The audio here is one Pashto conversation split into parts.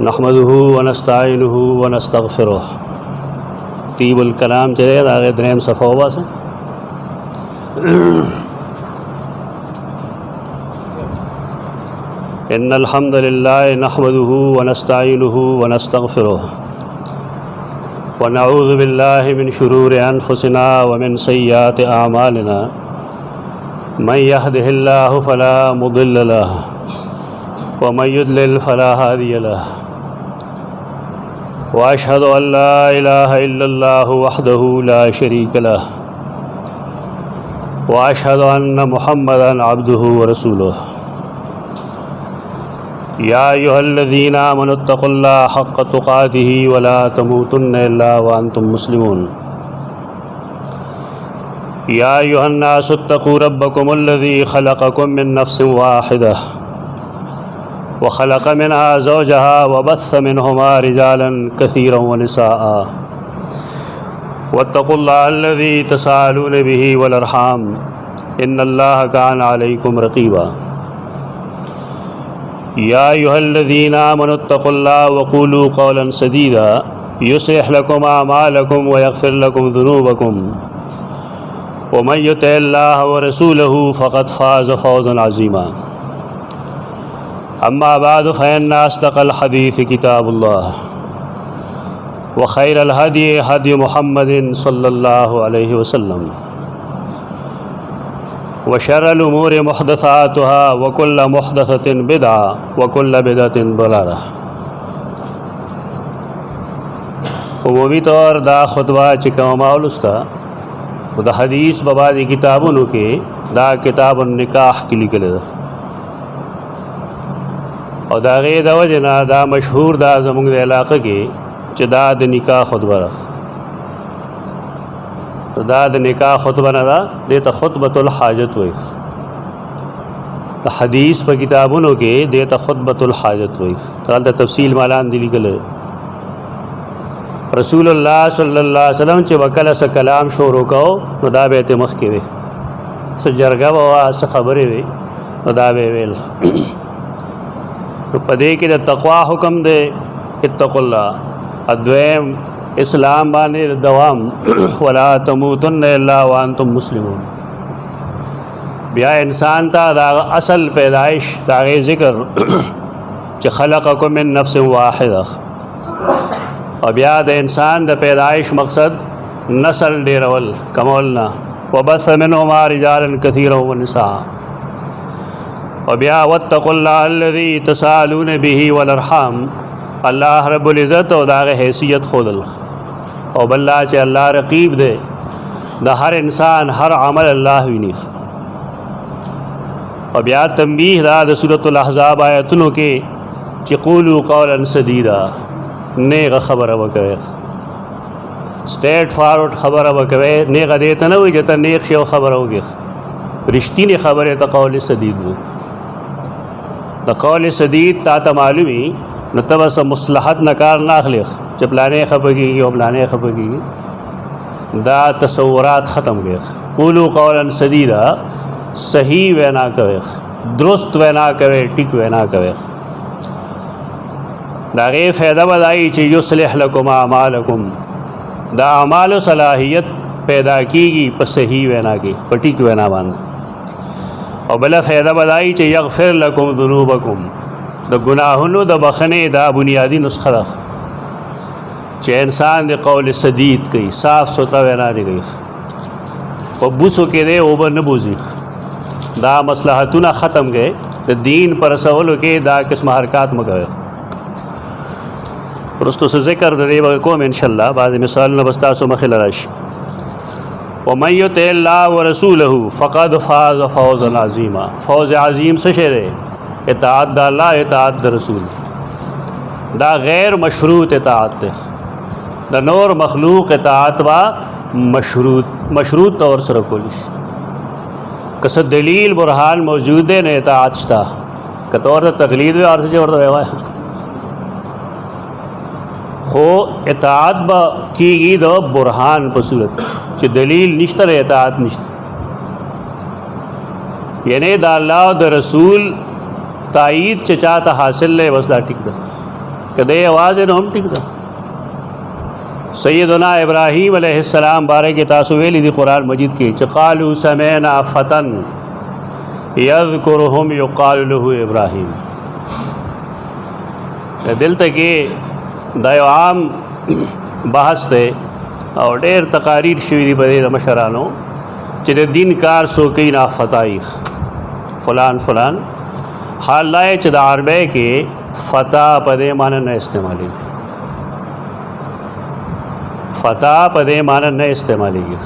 नहमदुहु व नस्तईनुहु व नस्तगफिरुह। तीबुल कलाम चले आगे द्रेम सफ़ा से इन्नल हम्दुलिल्लाह नहमदुहु व नस्तईनुहु व नस्तगफिरुह व नऊज़ु बिल्लाहि मिन शुरूरि अनफुसिना व मिन सय्यिआति अमालिना मन यहदिहिल्लाहु फला मुदिल्ल लहु व मन युद्लिल फला हादिय लहु व अशहदु अन ला इलाहा इल्लल्लाहु वहदहु ला शरीक लहु व अशहदु अन्न मुहम्मदन अब्दुहु व रसूलुहु। या अय्युहल्लज़ीना आमनुत्तक़ुल्लाह हक़्क़ तुक़ातिही व ला तमूतुन्ना इल्ला व अंतुम मुस्लिमून। या अय्युहन्नासु इत्तक़ू रब्बकुमुल्लज़ी ख़लक़कुम मिन नफ़्सिन वाहिदह व ख़लक़ मिनहा ज़ौजहा व बस्स मिनहुमा रिजालन कसीरन व निसाअ वत्तक़ुल्लाह अल्लज़ी तसाअलून बिही वल अरहाम इन्नल्लाह काना अलैकुम रक़ीबा। या अय्युहल्लज़ीना आमनुत्तक़ुल्लाह व क़ूलू क़ौलन सदीदा युस्लिह लकुम अमालकुम व यग़फ़िर लकुम ज़ुनूबकुम व मन युतिइल्लाह व रसूलहु फ़क़द फ़ाज़ फ़ौज़न अज़ीमा। अम्मा बाद फ़इन्न अस्दक़ल हदीस किताबुल्लाह व खैरल हदी हदी मुहम्मदिन सल्लल्लाहु अलैहि वसल्लम व शर्रल उमूरि मुहदसातुहा व कुल्ल मुहदसतिन बिदअ व कुल्ल बिदअतिन दलालह। उमूमी तौर दा खुतबा चिकमाउलुस्ता द हदीस बबादी किताबों के दा किताब निकाह के लिखल और दागे द वजना दा मशहूर दा ज़मुंग इलाक़े के दा द निकाह खुतबा तो दा द निकाह खुतबा न दा देता खुतबतुल हाजत हुई तो हदीस पर किताबों के देता खुतबतुल हाजत हुई तो तफसील मालान दिली कल रसूलुल्लाह सल्लल्लाहु अलैहि वसल्लम चे वकल स कलाम शोरो कहो न दा बेते मख के वे स जरगा वा स खबरे वे न दा बे वेल तो पदे के तक़वा हुक्म दे इत्तक़ुल्लाह अद्वैम इस्लाम बाने दवाम वला तमूतुन्ना इल्ला व अंतुम मुस्लिमून। बिया इंसान ता दा असल पैदाइश दागे ज़िक्र च ख़लक़कुम मिन नफ़्सिन वाहिदह और बिया द इंसान द पैदाइश मकसद नस्ल डेरवल कमौलना व बस्स मिनहुमा रिजालन कसीरन व निसाअ और बिया वत्तक़ुल्लाह अल्लज़ी तसाअलून बिही वल अरहाम अल्लाह रब्बुल इज़्ज़त और दाग हैसियत खुदल और बल्ला चे अल्लाह रक़ीब दे द हर इंसान हर अमल अल्लाह विनी और बिया तंबीह दा द सूरतुल अहज़ाब आयतुन के क़ूलू क़ौलन सदीदा नेक खबर वकवे स्ट्रेट फॉरवर्ड खबर वकवे नेक देता न हुई जता नेक शो खबर होगी रिश्ती ने खबर है तो कौल सदीद हुई द कौल सदीद ताता मालूमी न तब स मुसलहत नकार नाखले जब लाने खपगी और लाने खपगी दा तसव्वुरात ख़त्म गए क़ूलू क़ौलन सदीदा सही व ना कवे दुरुस्त व ना कवे टिक व ना कवे दागे फ़ायदा बदाई चे युस्लिह लकुम अमालकुम दा अमाल सलाहियत पैदा कीगी पर सही वना की पटिक वना बांध और बला फ़ायदा बदाई चे यग़फ़िर लकुम ज़ुनूबकुम द गुनाहुनु द बखने दा बुनियादी नुस्खा चे इंसान दे कौल सदीद कई साफ़ सुथरा वना दे गई और बुसो के दे ओबर न बुझी दा मसलहतुना ख़त्म गए तो दीन पर सवल के दा किस्म हरकत में गए रस्तो से ज़िक्र दे वक़ोम इंशाअल्लाह बाद मिसाल न बस्ता सो मखिल रश व मन युतिइल्लाह व रसूलहु फ़क़द फ़ाज़ फ़ौज़न अज़ीमा। फ़ौज़ अज़ीम से शेर इताअत द अल्लाह इताअत द रसूल दा गैर मशरूत इताअत द नूर मखलूक इताअत व मशरूत तौर से रखोलिश कस दलील बुरहान मौजूद है न इताअत शता कतौर तकलीद और से जोर दे खो इताअत ब की द बुरहान बसूरत च दलील निश्तर इताअत निश्त यानी द अल्लाह द रसूल تایید چې چاته حاصل لې بس دا ټیک ده کدی आवाज نه هم ټیک ده سیدنا ابراہیم علیہ السلام بارے کے تاسو ویلی دی قرآن مجید کی چې قالوا سمعنا فتن یذکرهم یقال له ابراہیم دلته کې دا یو عام بحث دی او ډېر تقاریر شوي دي په دې مشرانو چې د دین کار سو کوي نا فتایخ فلان فلان حال لای چې د عربی کې فتا په دې معنی نه استعمالېږي فتا په دې معنی نه استعمالېږي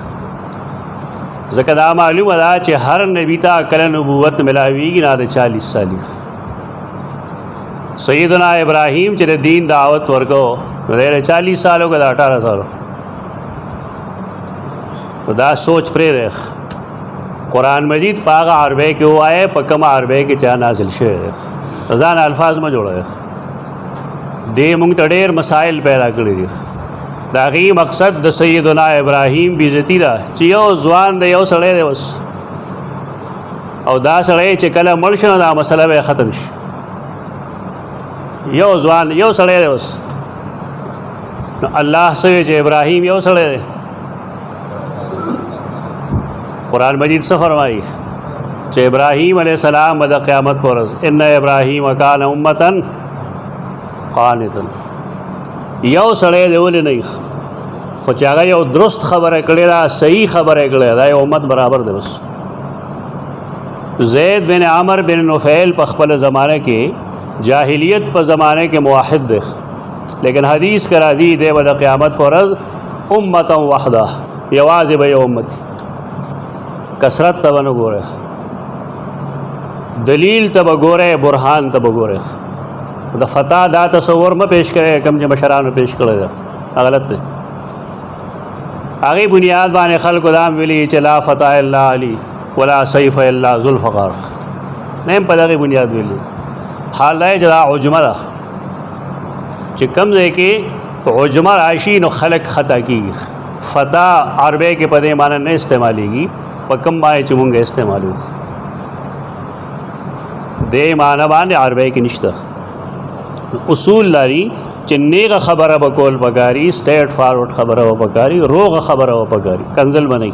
ځکه دا معلومه ده چې هر نبی ته کله نبوت ملاویږي نه د 40 سالي سیدنا ابراہیم چې دین دعوت ورکو غیر 40 سالوں کا 18 سالوں دا سوچ پرې رخ قرآن مجید پاغه عربی کې وایي په کوم عربی کې چا نازل شوی ځان الفاظ ما جوړه دې موږ ته ډېر مسائل پیدا کړی دي دا غي مقصد د سیدنا ابراہیم بیزتی دا چې یو ځوان دی یو سړی دی بس او دا سړی چې کله مړ شي دا مسله به ختم شي یو ځوان یو سړی دی بس الله سوی چې ابراہیم یو سړی دی قرآن مجید سے فرمائی چې ابراہیم علیہ السلام د قیامت پر ان ابراہیم کان امتن قانتا یو سړی دی ولې نه خو چې هغه یو درست خبره کړې ده صحیح خبره کړې ده یو امت برابر دی بس زید بن عمر بن نفیل په خپل زمانه کې جاہلیت په زمانه کې موحد دی لیکن حدیث کرا دی دی د قیامت پر امتا وحده یوازې به یو امت کثرت ته ونه ګوره دلیل ته به ګوره برهان ته به ګوره د فتا دا تصور ما پیش کړي کوم چې مشرانو پیش کړی دا غلط دی هغې بنیاد باندې خلکو دا هم ویلي چې لا فتا الا علی ولا سیف الا ذوالفقار نه هم په دغې بنیاد ویلي حال دا چې دا عجمه ده چې کوم ځای کې عجمه راشي نو خلک خطا کېږي فتا عربی کې په دې معنی نه استعمالېږي په کوم باندې چې مونږ استعمالو دې معنی باندې عربی کې نشته اصول لري چې نیغه خبره به کول پکاري سټیټ فارورډ خبره به پکاري روغه خبره به پکاري کنزل به نه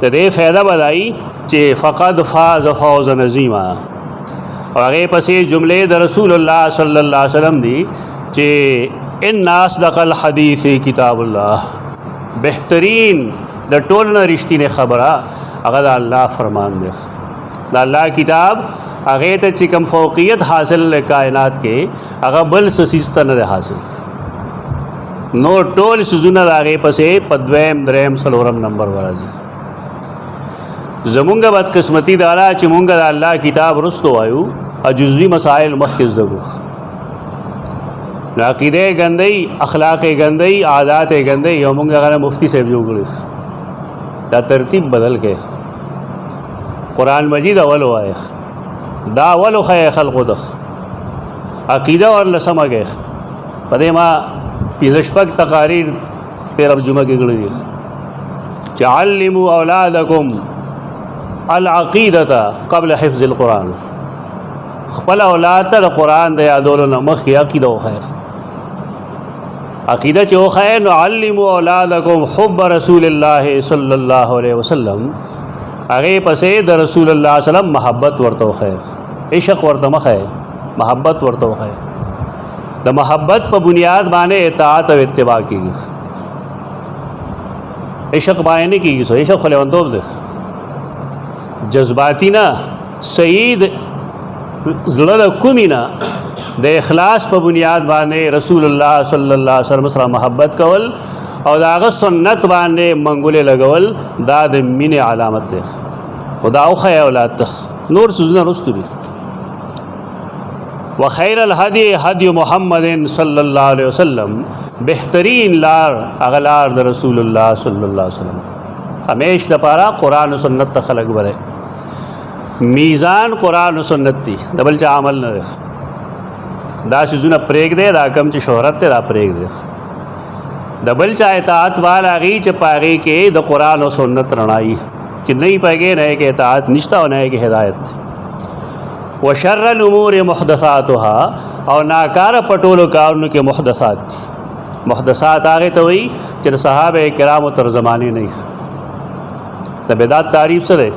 ته دې فایده بدایي چې فقد فاز فوزا عظیما او هغې پسې جملې د رسول الله صلی الله علیه وسلم دي چې ان اصدق الحدیث کتاب الله بهترین د ټول نه رښتینې خبره هغه د الله فرمان دی د الله کتاب هغې ته چې کوم فوقیت حاصل کائنات کې هغه بل څه څیز ته نه دی حاصل نو ټول څیزونه د هغې پسې په دویم دریم څلورم نمبر ورځي زمونږ بدقسمتي دا ده چې مونږ د الله کتاب رستو وایو او جزوي مسائل مخکې زده کړو عقیده ګندۍ اخلاق ګندۍ عادات ګندۍ یو مونږ هغه مفتی صاحب جوړ کړی دا ترتیب بدل کې قرآن مجید اول وایي دا اول خی خلقو ده عقیده ورله سمه کې په دې ما پنځه شپږ تقاریر 13 جمعه کې کړي دي چې علموا اولادکم العقیدة قبل حفظ القرآن خپل اولاد ته قرآن د یادولو نه مخکې عقیده وښایه عقیده چې وښایه نو علموا اولادکم حب رسول الله صلی الله علیه وسلم هغې پسې د رسول الله وسلم محبت ورته وښایه عشق ورته مښایه محبت ورته وښایه د محبت په بنیاد باندې اطاعت او اتباع کېږي عشق باندې نه کېږي عشق خو لیونتوب دی جذباتی نه صحیح زړه د کومې نه د اخلاص په بنیاد باندې رسول الله صلی الله علیه وسلم سره محبت کول او د هغه سنت باندې منګولې لګول دا د مینې علامت دی او دا وښیه اولاد ته نور څیزونه رستو دي وخیر الهدی هدی محمد صلی الله علیه وسلم بهترین لار هغه لار د رسول الله صلی الله علیه وسلم همیش د پاره قرآن و سنت ته خلق بره میزان قرآن و سنت دی د بل چا عمل نه دی دا څیزونه پرېږدی دا کم چې شهرت دی دا پرېږدی د بل چا اطاعت والا هغې چې په هغې کې د قرآن و سنت رڼایي چې نه یې په هغې نه یې کې اطاعت نشته او نه یې کې هدایت وشر الامور محدثاتها او ناکار پټولو کارونو کې محدثات هغه ته وایي چې د صحابه کرامو تر زمانه نه د بدعت تعریف سره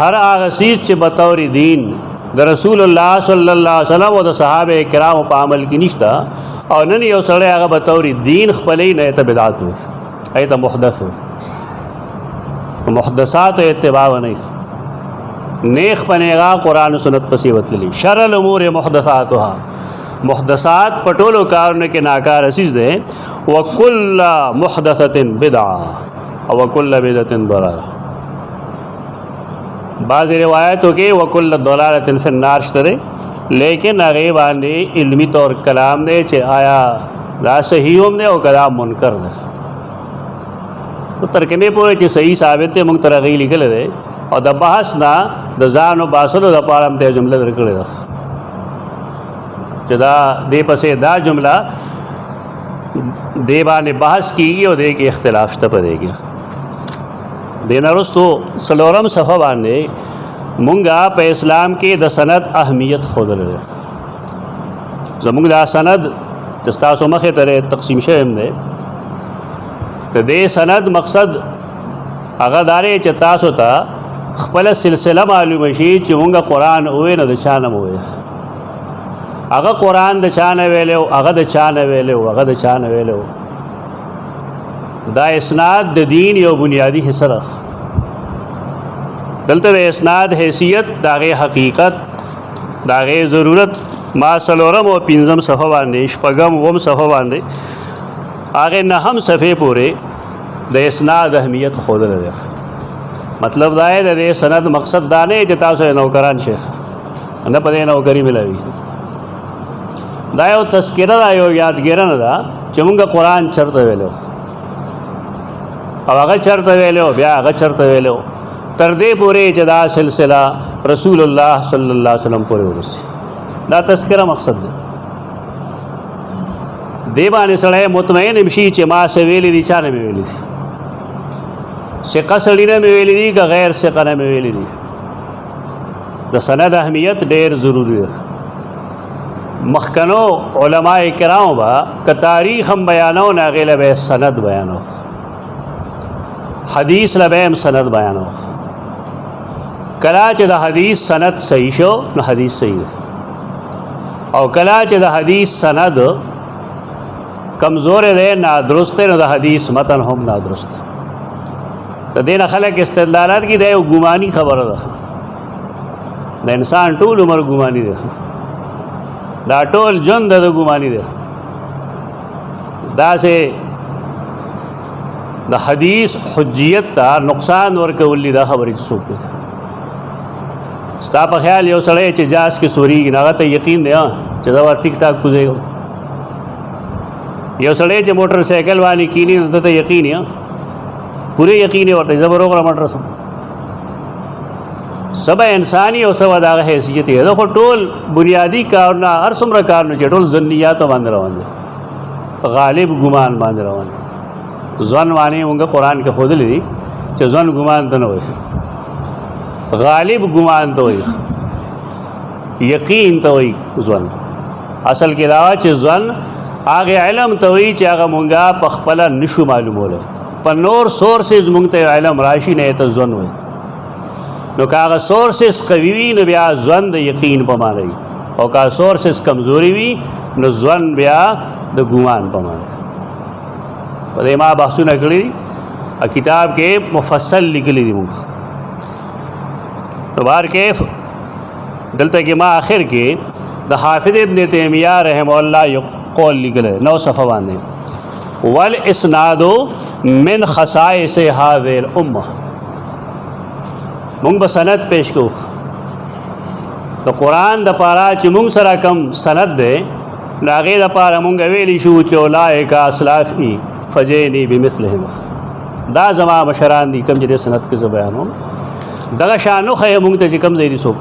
هر هغه چیز چې بطور دین د رسول الله صلی الله علیه وسلم او د صحابه کرامو په عمل کې نشته او نن یو سړی هغه بطور دین خپلې نه ته بدعت وي ایته محدث محدثات اتباع نه نیخ پنیغا قرآن و سنت پسی وطللی شر الامور محدثاتها محدثات پټولو کارونه کې ناکار اسیز ده وکل محدثه بدعه او وکل بدعه ضلاله بعض روایتوں کې وکل ضلالۃ فی النار شته لیکن هغه باندې علمی طور کلام دی چې آیا دا صحیح هم دی او کلام منکر دی ترکمه پوره چې صحیح ثابت دی موږ تر غی لیکل دی او د بحث نه د ځان او باسلو د پاره هم ته جمله درکړې ده چې دا دې پسې دا جمله دې باندې بحث کیږي او دې کې اختلاف شته پدې کې دینارستو سلورم صفحه باندې مونږه په اسلام کې د سند اهمیت خوذل زمونږ دا سند چې تاسو مخه ته تقسیم شوی هم دی ته دې سند مقصد هغه داري چې تاسو ته خپل سلسله معلومه شي چې مونږه قرآن وې نه د چانه وې هغه قرآن د چانه ویلو هغه د چانه ویلو هغه د چانه ویلو دا اسناد د دین یو بنیادی حصہ رخ دلته د اسناد حیثیت داغه حقیقت داغه ضرورت ما سلورم او پنځم صفحه باندې شپږم وم صفحه باندې هغه نهم صفحه پورې د اسناد اهمیت خود لري مطلب دا دی د سند مقصد دا نه چې تاسو نوکران شي نه پدې نوکری ملوي دا یو تذکرہ دا یو یادګیر نه دا چې موږ قرآن چرته ویلو او هغه چرته ویلو بیا هغه چرته ویلو تر دې پورې چې دا سلسله رسول الله صلی الله علیه وسلم پورې ورسي دا تذکرہ مقصد دی دی باندې سړی مطمئن شي چې ما څه ویلي دي چا نه مې ویلي دي ثقه سړي نه مې ویلي دي که غیر ثقه نه مې ویلي دي د سند اهمیت ډېر ضروري دی مخکنو علماء کرام با که تاریخ هم بیانو نه هغې له به سند بیانو حدیث له به هم سند بیانو کله چې د حدیث سند صحیح شو نو حدیث صحیح دی او کله چې د حدیث سند کمزور دی نادرست دی نو د حدیث متن هم نادرست ته دې نه خلک استدلالات کې دی یو ګماني خبره ده د انسان ټول عمر ګماني دی دا ټول ژوند د ګماني دی داسې د حدیث حجیت ته نقصان ورکول دا خبرې څوک ستا په خیال یو سړی چې جاز کې سوريږي هغه ته یقین دی چې دا ټیک ټاک کوزیږي یو سړی چې موټر سایکل باندې کینی نو ته یقین یا پوره یقین ورته زبر وګړه موټر سم سبا انساني او سبا دغه حیثیت دی خو ټول بنیادی کارونه هر څومره کارونه چې ټول ظنیات باندې روان دي غالب ګمان باندې روان دي ځوان باندې موږ قرآن کې خود لري چې ځوان ګمان ته نه وي غالب ګمان ته وي یقین ته وي ځوان اصل کې دا چې ځوان هغه علم ته وي چې هغه مونږه په خپل نشو معلوموله په نور سورسز مونږ ته علم راشي نه ته ځوان وي نو کاغه سورسز قوي وي نو بیا ځوان د یقین په معنی او کا سورسز کمزوري وي نو ځوان بیا د ګمان په معنی په دې ما بحثونه کړی کتاب کې مفصل لیکلي دي موږ بار کیف دلته کې ما آخر کې د حافظ ابن تیمیہ رحمه الله یو قول لیکل نو صفحه باندې والاسناد من خصائص هذه الامه موږ به سند پیش کوو د قرآن د پاره چې موږ سره کم سند دی هغې د پاره موږ ویلی شو چې اولئک اسلافی فجئنی بمثلهم دا زما مشران دي کوم چې د سند کې زه بیانوم دغه شانو خی مونږ ته چې کم ځای دي څوک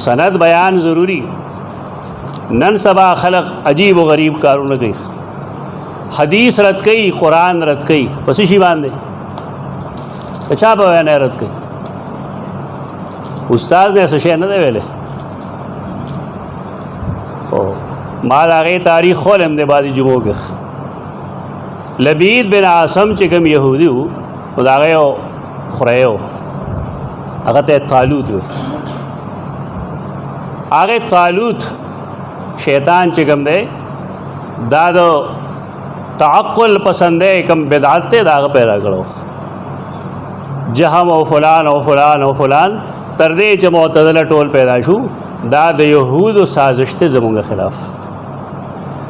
سند بیان ضروری نن سبا خلق عجیب و غریب کارونه کوي حدیث رد کوي قرآن رد کوي پس شي باندې چا په بیان رد کوي استاد نے څه شی نه دی ویلی خو ما د هغې تاریخ خولم دی بعضې جمعو کې لبید بن عاصم چې کوم یهودي و نو د هغه یو خوری و هغه ته طالوت وی هغې طالوت شیطان چې کوم دی دا د تعقل پسندی کوم بدعت دی د هغه پیدا کړو جهم او فلان او فلان او فلان تر دې چې معتزله ټول پیدا شو دا د یهودو سازش دی زمونږ خلاف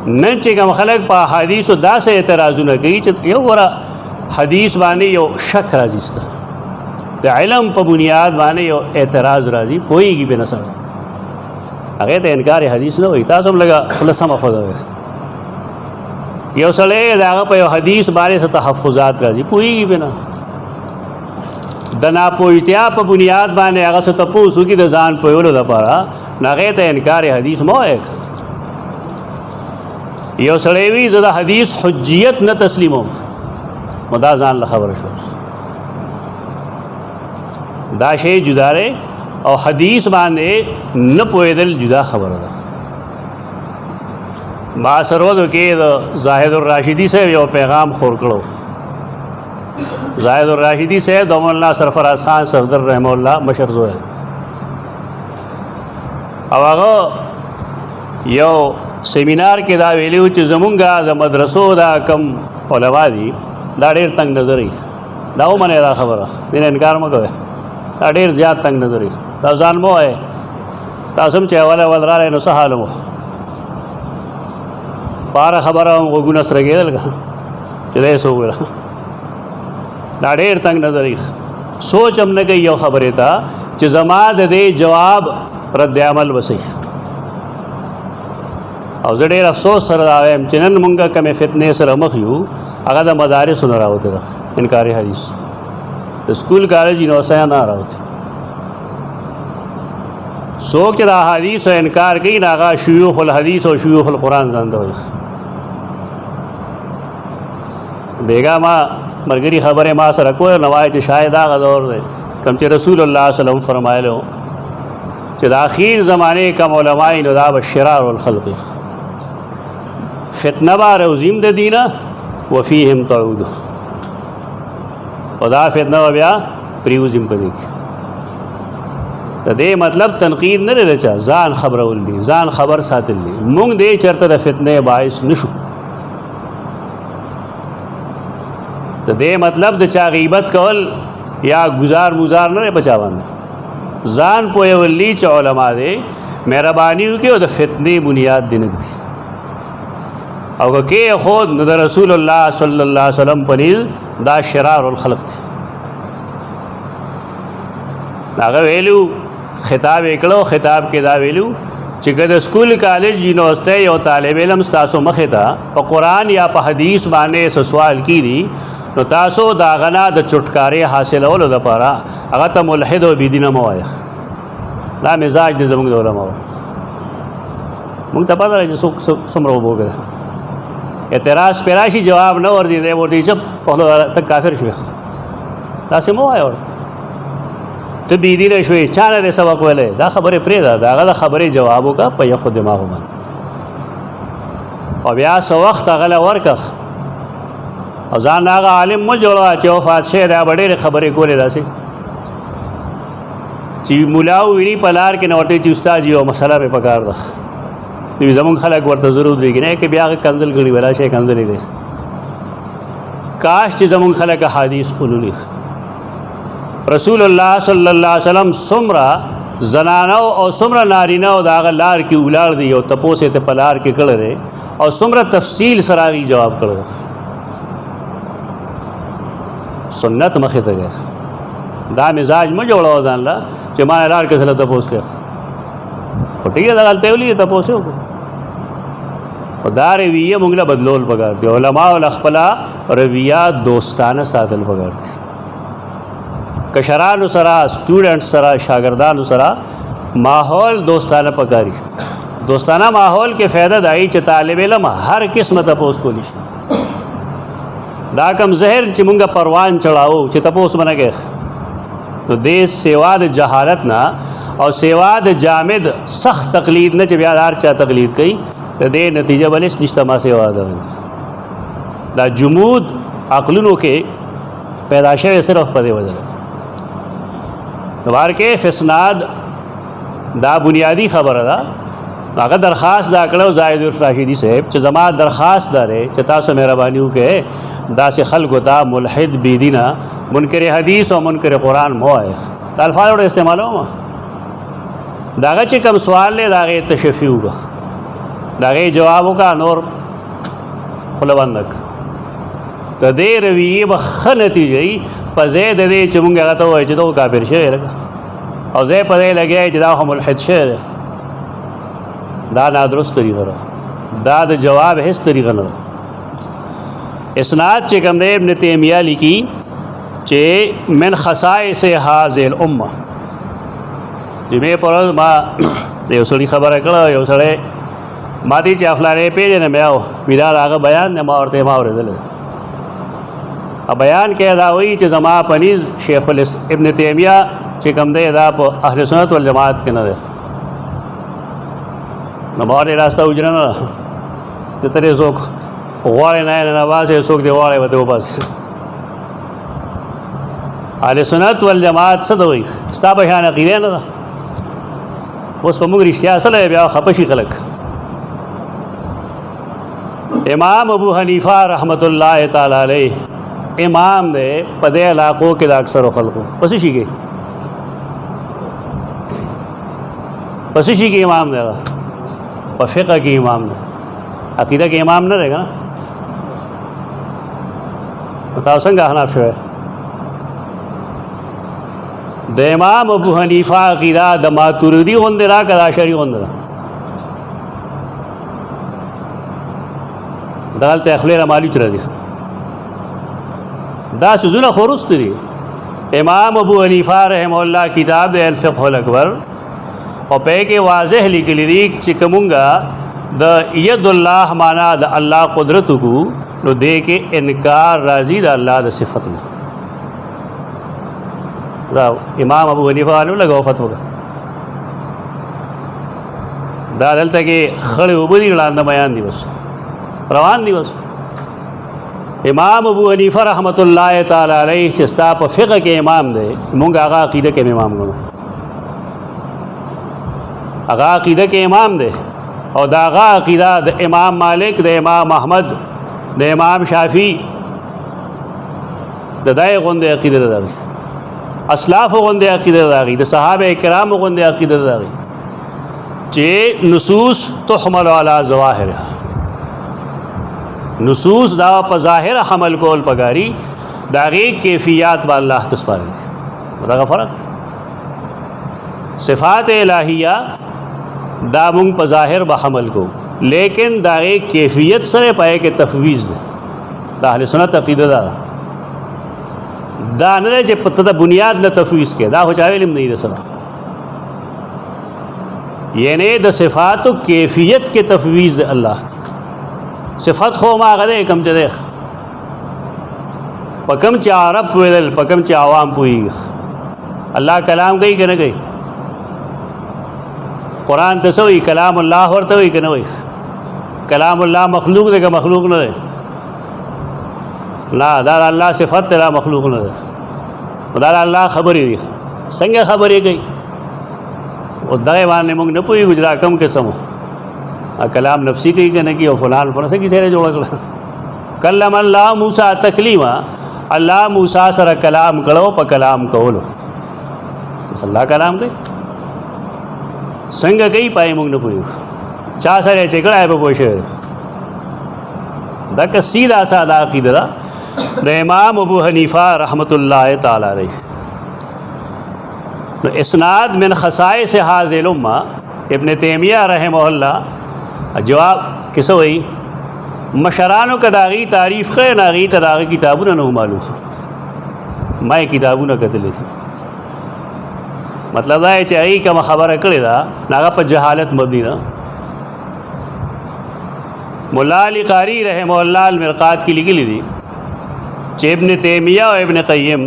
نن چې کوم خلک په احادیثو داسې اعتراضونه کوي چې یو ګوره حدیث باندې یو شک راځي سته د علم په بنیاد باندې یو اعتراض راځي پوهېږي به نه سړی هغې ته انکار حدیث نه وایي تاسو هم لږه خوله سمه خوځوئ یو سړی د هغه په یو حدیث باندې څه تحفظات راځي پوهېږي به نه د ناپوهتیا په بنیاد باندې هغه څه تپوس وکړي د ځان پوهولو دپاره نو هغې ته انکار حدیث مه وایه یو سړی وي زه د حدیث حجیت نه تسلیموم نو دا ځان له خبره شو دا شی جدا دی او حدیث باندې نه پوهېدل جدا خبره ده ما سرودو کې د زاهد الراشدي صاحب یو پیغام خور کړو زاهد الراشدي صاحب د مولانا سرفراز خان صفدر رحمه الله مشر زوی او هغه یو سیمینار کې دا ویلیو چې زمونږه د مدرسو دا کم علما دي دا ډېر تنګ نظري دا ومنئ دا خبره دې نه انکار مه کوئ دا ډېر زیات تنګ نظري تاسو ځان مه وایئ تاسو هم چې اول اول راغلی نو څه حال مو په هره خبره هم غوږونه سره کېدل که چې دی څه وویله دا ډېر تنګ نظري سوچ هم نه کوي یو خبرې ته چې زما د دې جواب رد عمل وسئ او زه ډېر افسوس سره دا وایم چې نن مونږ کومې فتنې سره مخ یو هغه د مدارسو نه راوتې ده انکاري حدیث د سکول کالج یونیورسټیو نه راوتې څوک چې د احادیثو انکار کوي نو هغه شیوخ الحدیث او شیوخ القرآن ځان ته وایي بیګا ما ملګري خبرې ما سره کوی نو وایي چې شاید هغه دور دی کوم چې رسول الله صلی الله علیه وسلم فرمایلو چې د اخیر زمانې کم علماء نو دا به شرار الخلق فتنه به روزیم د دینه وفیهم تعود او دا فتنه به بیا پریوزیم په دې کې د دې مطلب تنقید نه دی چا ځان خبرول دي ځان خبر ساتل دي موږ دې چېرته د فتنې باعث نشو د دې مطلب د چا غیبت کول یا گزار مزار نه په چا باندې ځان پوهول دي چې علما دی مهرباني وکړي او د فتنې بنیاد دې نه ږدي او که کې خود نو د رسول الله صلی الله علیه وسلم په نیز دا شرار الخلق دی هغه ویلو خطاب یې کړو خطاب کې دا ویلو چې که د سکول کالج یونیورسټۍ یو طالب علم ستاسو مخې ته په قرآن یا په حدیث باندې څه سوال کیږي نو تاسو د هغه نه د چټکارۍ حاصلولو دپاره هغه ته ملحد او بېدینه مه وایه دا مزاج دی زموږ د علماو موږ ته پته ده چې څوک څومره اوبه وکړه اعتراض پرې راشي جواب نه ورځي دی ورته چې ته کافر شوې داسې مه وایه ورته ته بېدینه شوې چا نه دی سبق ویلی دا خبرې پرېږده د هغه د خبرې جواب وکړه په یخو دماغو باندې او بیا څه وخت هغه له ورکړه او ځان هغه عالم مه جوړوه چې وفات شوی دی به ډېرې خبرې کولې داسې چې ملا وویني په لار کې نه ورته چې استاد یو مسله پې پکار ده نو زمونږ خلک ورته ضرور دی نه کې بیا هغه کنزل ګڼي ولا شی کنزلې دی کاش چې زمونږ خلک احادیث اولولي رسول الله صلی الله علیه وسلم څومره زنانو او څومره نارینه او د هغه لار کې ولاړ دي او تپوس یې ته په لار کې کړی دی او څومره تفصیل سره هغې جواب کړی سنت مخې ته دی دا مزاج مه جوړوه ځان له چې ما لار کې سره تپوس کوي خو ټیک ده دلته ولي تپوس یې وکړو او دا رویه موږ له بدلول پکار دي علماو له خپله رویه دوستانه ساتل پکار دي کشرانو سره سټوډنټس سره شاګردانو سره ماحول دوستانه پکاري دوستانه ماحول کې فایده دای چې طالب علم هر قسمه تپوس کولی شي دا کم زهر چې مونږه پروان چړاو چې تپوس باندې کې نو دې سوا د جهالت نه او سوا د جامد سخت تقلید نه چې بیا هر چا تقلید کوي ته دې نتیجه بلې نشته ما سوا ده دا جمود عقلونو کې پیدا شوی صرف په دې وجه ده بار کې فسناد دا بنیادی خبره ده هغه درخواست دا کړو زاهد راشدی صاحب چې زما درخواست داره چې تاسو مهرباني وکړئ داسې خلکو ته ملحد بيدینه منکر حدیث او منکر قرآن مو وایي الفاظ ورته استعمالوم داغه چې کوم سوال له داغه تشفی وکړه داغه جواب وکړه نور خلوندک د دې رویه بخ نتیجه په زید دې چې مونږ هغه ته وایي چې دا کافر شوی او زه په دې لګیا چې دا هم ملحد شوی دا نادرست طریقه ده دا د جواب هیڅ طریقه نه اسناد چې کوم دی ابن تیمیہ لیکي چې من خصائص هذه الامه جمعه پر ما یو سړي خبره کړه یو سړی ما دې چې افلانې پیژنې مې او ویدا هغه بیان نه ما ورته ما اورېدل بیان کې دا وایي چې زما پنځ شیخ ابن تیمیہ چې کوم دی دا په اهل سنت والجماعت کې نه دی نو باندې راسته وجره نه ته ترې څوک غواړي نه واسه څوک دی غواړي وته وباس اهل سنت والجماعت څه دوی ستا بیان عقیده نه ده اوس په موږ رښتیا سره بیا خپشي خلک امام ابو حنیفه رحمت الله تعالی علیہ امام دے په دې علاقو کې د اکثر خلکو پس شي کې امام دی په فقہ کې امام دی عقیده کې امام نه دی کنه تاسو څنګه احناف شوه د امام ابو حنیفه عقیده د ماتوریدی غوندې را کړه شری غوندې دالته اخلي مالی تر دي دا سوزونه خورست دي امام ابو حنیفه رحم الله کتاب الفقه الاکبر او په کې واضح لیکلي دي چې کومګه د ید الله معنا د الله قدرت کو نو دې کې انکار راضی د الله د صفت نه دا امام ابو حنیفه له لګاو فتوا دا دلته کې خړې وبدي لاندې بیان دي بس روان دي بس امام ابو حنیفه رحمت الله تعالی علیہ چې ستا په فقہ کې امام دی مونږ هغه عقیده کې امام غواړو هغه عقیده کې امام دی او دا هغه عقیده د امام مالک د امام احمد د امام شافعی د دای غوندې عقیده ده اسلاف غوندې عقیده ده د صحابه کرام غوندې عقیده ده چې نصوص تحمل علی ظواهرها نصوص دا په ظاهر حمل کول پګاری داغي کیفیات با الله تسپاري دا فرق صفات الہیہ دا مونږ په ظاهر به حمل کو لیکن داغي کیفیت سره پای کې تفویض ده د اهل سنت عقیده ده دا نه چې پته د بنیاد نه تفویض کې دا هو چا علم نه ده سره یعنی د صفات او کیفیت کې تفویض ده الله صفات خو ما غده کم چې پکم چې عرب ویل پکم چې عوام پوي الله کلام کوي کنه کوي قرآن ته سوې کلام الله ورته وي کنه وي کلام الله مخلوق دی که مخلوق نه دی لا دا الله صفات لا مخلوق نه دی دا الله خبرې دي څنګه خبرې کوي او دا باندې موږ نه پوي ګجرا کم قسم کلام نفسی کوي کنه کی او فلان فلان کی سره جوړ کړ کلم الله موسی تکلیما الله موسی سره کلام کړو په کلام کولو الله کلام کوي څنګه کوي پای موږ نه پوي چا سره چې کړه به پوښه دا که سیدا ساده عقیده ده د امام ابو حنیفه رحمت الله تعالی علیہ اسناد من خصائص هذه الامه ابن تیمیہ رحمه الله جواب کیسه وی مشرانو کداغي تعریف کړي ناغي تداغي کتابونه نه معلوم ما کتابونه کتلې مطلب دا چې ای کوم خبره کړي دا ناغه په جهالت مبني ده مولا علی قاری رحمه الله المرقات کې لیکلي دي چې ابن تیمیہ او ابن قیم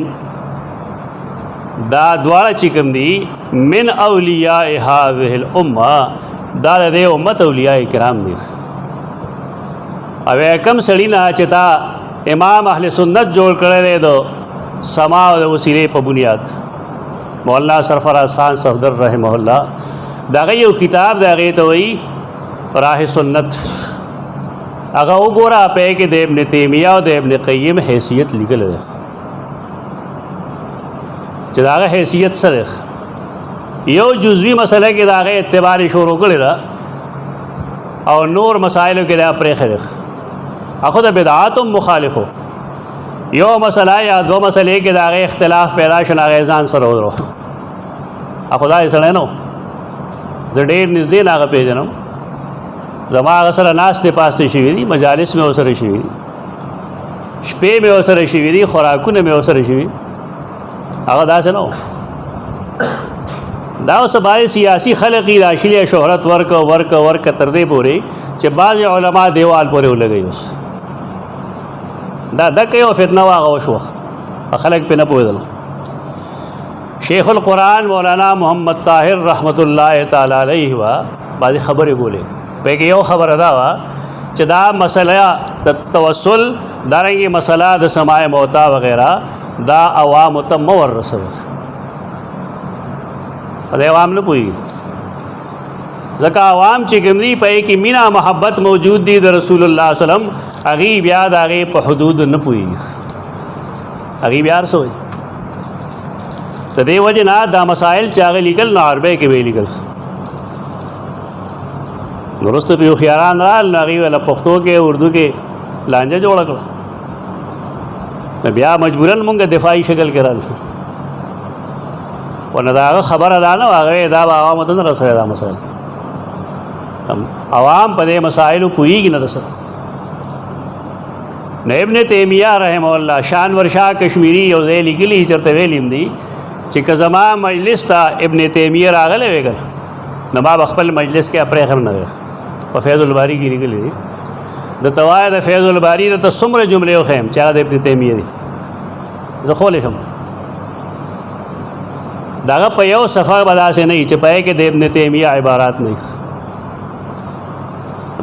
دا دواړه چې کوم دي من اولیاء هذه الامه دا د دې امت اولیاء کرام دي. او کم سړی نه چې تا امام اهل سنت جوړ کړی دی د سما او د وسیلې په بنیاد مولانا سرفراز خان صفدر رحمه الله دغه یو کتاب د هغې ته وایي راه سنت. هغه وګوره په کې د ابن تیمیه او د ابن قیم حیثیت لیکلی دی چې د هغه حیثیت څه دی. یو جزوي مسله کې د هغې اتباع شروع کړې ده او نور مسایلو کې دا پرېښی دی. هغه د بدعاتو مخالفو یو مسله یا دو مسلې کې د هغې اختلاف پیدا شو هغې ځان سره ودرو. هغه داسې سړی نه و. زه ډېر نږدې نه هغه پېژنم. زما هغه سره ناستې پاستې شوي دي مجالس مې ورسره شوي دي شپې مې ورسره شوي دي خوراکونه مې ورسره شوي. هغه داسې نه و. دا اوس باندې سیاسي خلق یې راشلې شهرت ورکه تر دې پورې چې بعضې علما دیوال پورې ولګوي. اوس دا دکه یو فتنه واغه وشوه خلک پې نه پوهېدل. شیخ القرآن مولانا محمد طاهر رحمت الله تعالی علیه وا بعضې خبرې بولې. په کې یو خبره دا وه چې دا مسله د توسل دارنګې مسله د سماع موتا وغیره دا عوامو ته مه وررسوه. د عوام نه پوهېږي ځکه عوام چې کوم دي په کې مینه محبت موجود دي د رسول الله وسلم هغې بیا د هغې په حدود نه پوهېږي. هغې بیا هر څه وایي. د دې وجې نه دا مسایل چې هغه لیکل نو عربی کې به یې لیکل. نو وروسته پې هوښیاران رال نو هغې ویله پښتو کې اردو کې لانجه جوړه کړه. نو بیا مجبوراً مونږ دفاعي شکل کې رال و نه د هغه خبره دا نه و هغه دا به عوامو ته نه رسوي. دا مسایل عوام په دې مسایلو پوهېږي نه رسه. نو ابن تیمیه رحمه الله شانور شاه کشمیری یو ځای لیکلي چېرته ویلي هم دي چې که زما مجلس ته ابن تیمیه راغلی وی که نو ما به خپل مجلس کې پرېښی هم نه وی. په فیض الباري کې لیکلي دي درته وایه د فیض الباري درته څومره جملې وښیم چې هغه د ابن تیمیه دي زه خولی شم. د هغه په یو صفحه به داسې نه وي چې په کې د ابن تیمیه عبارات نه وي.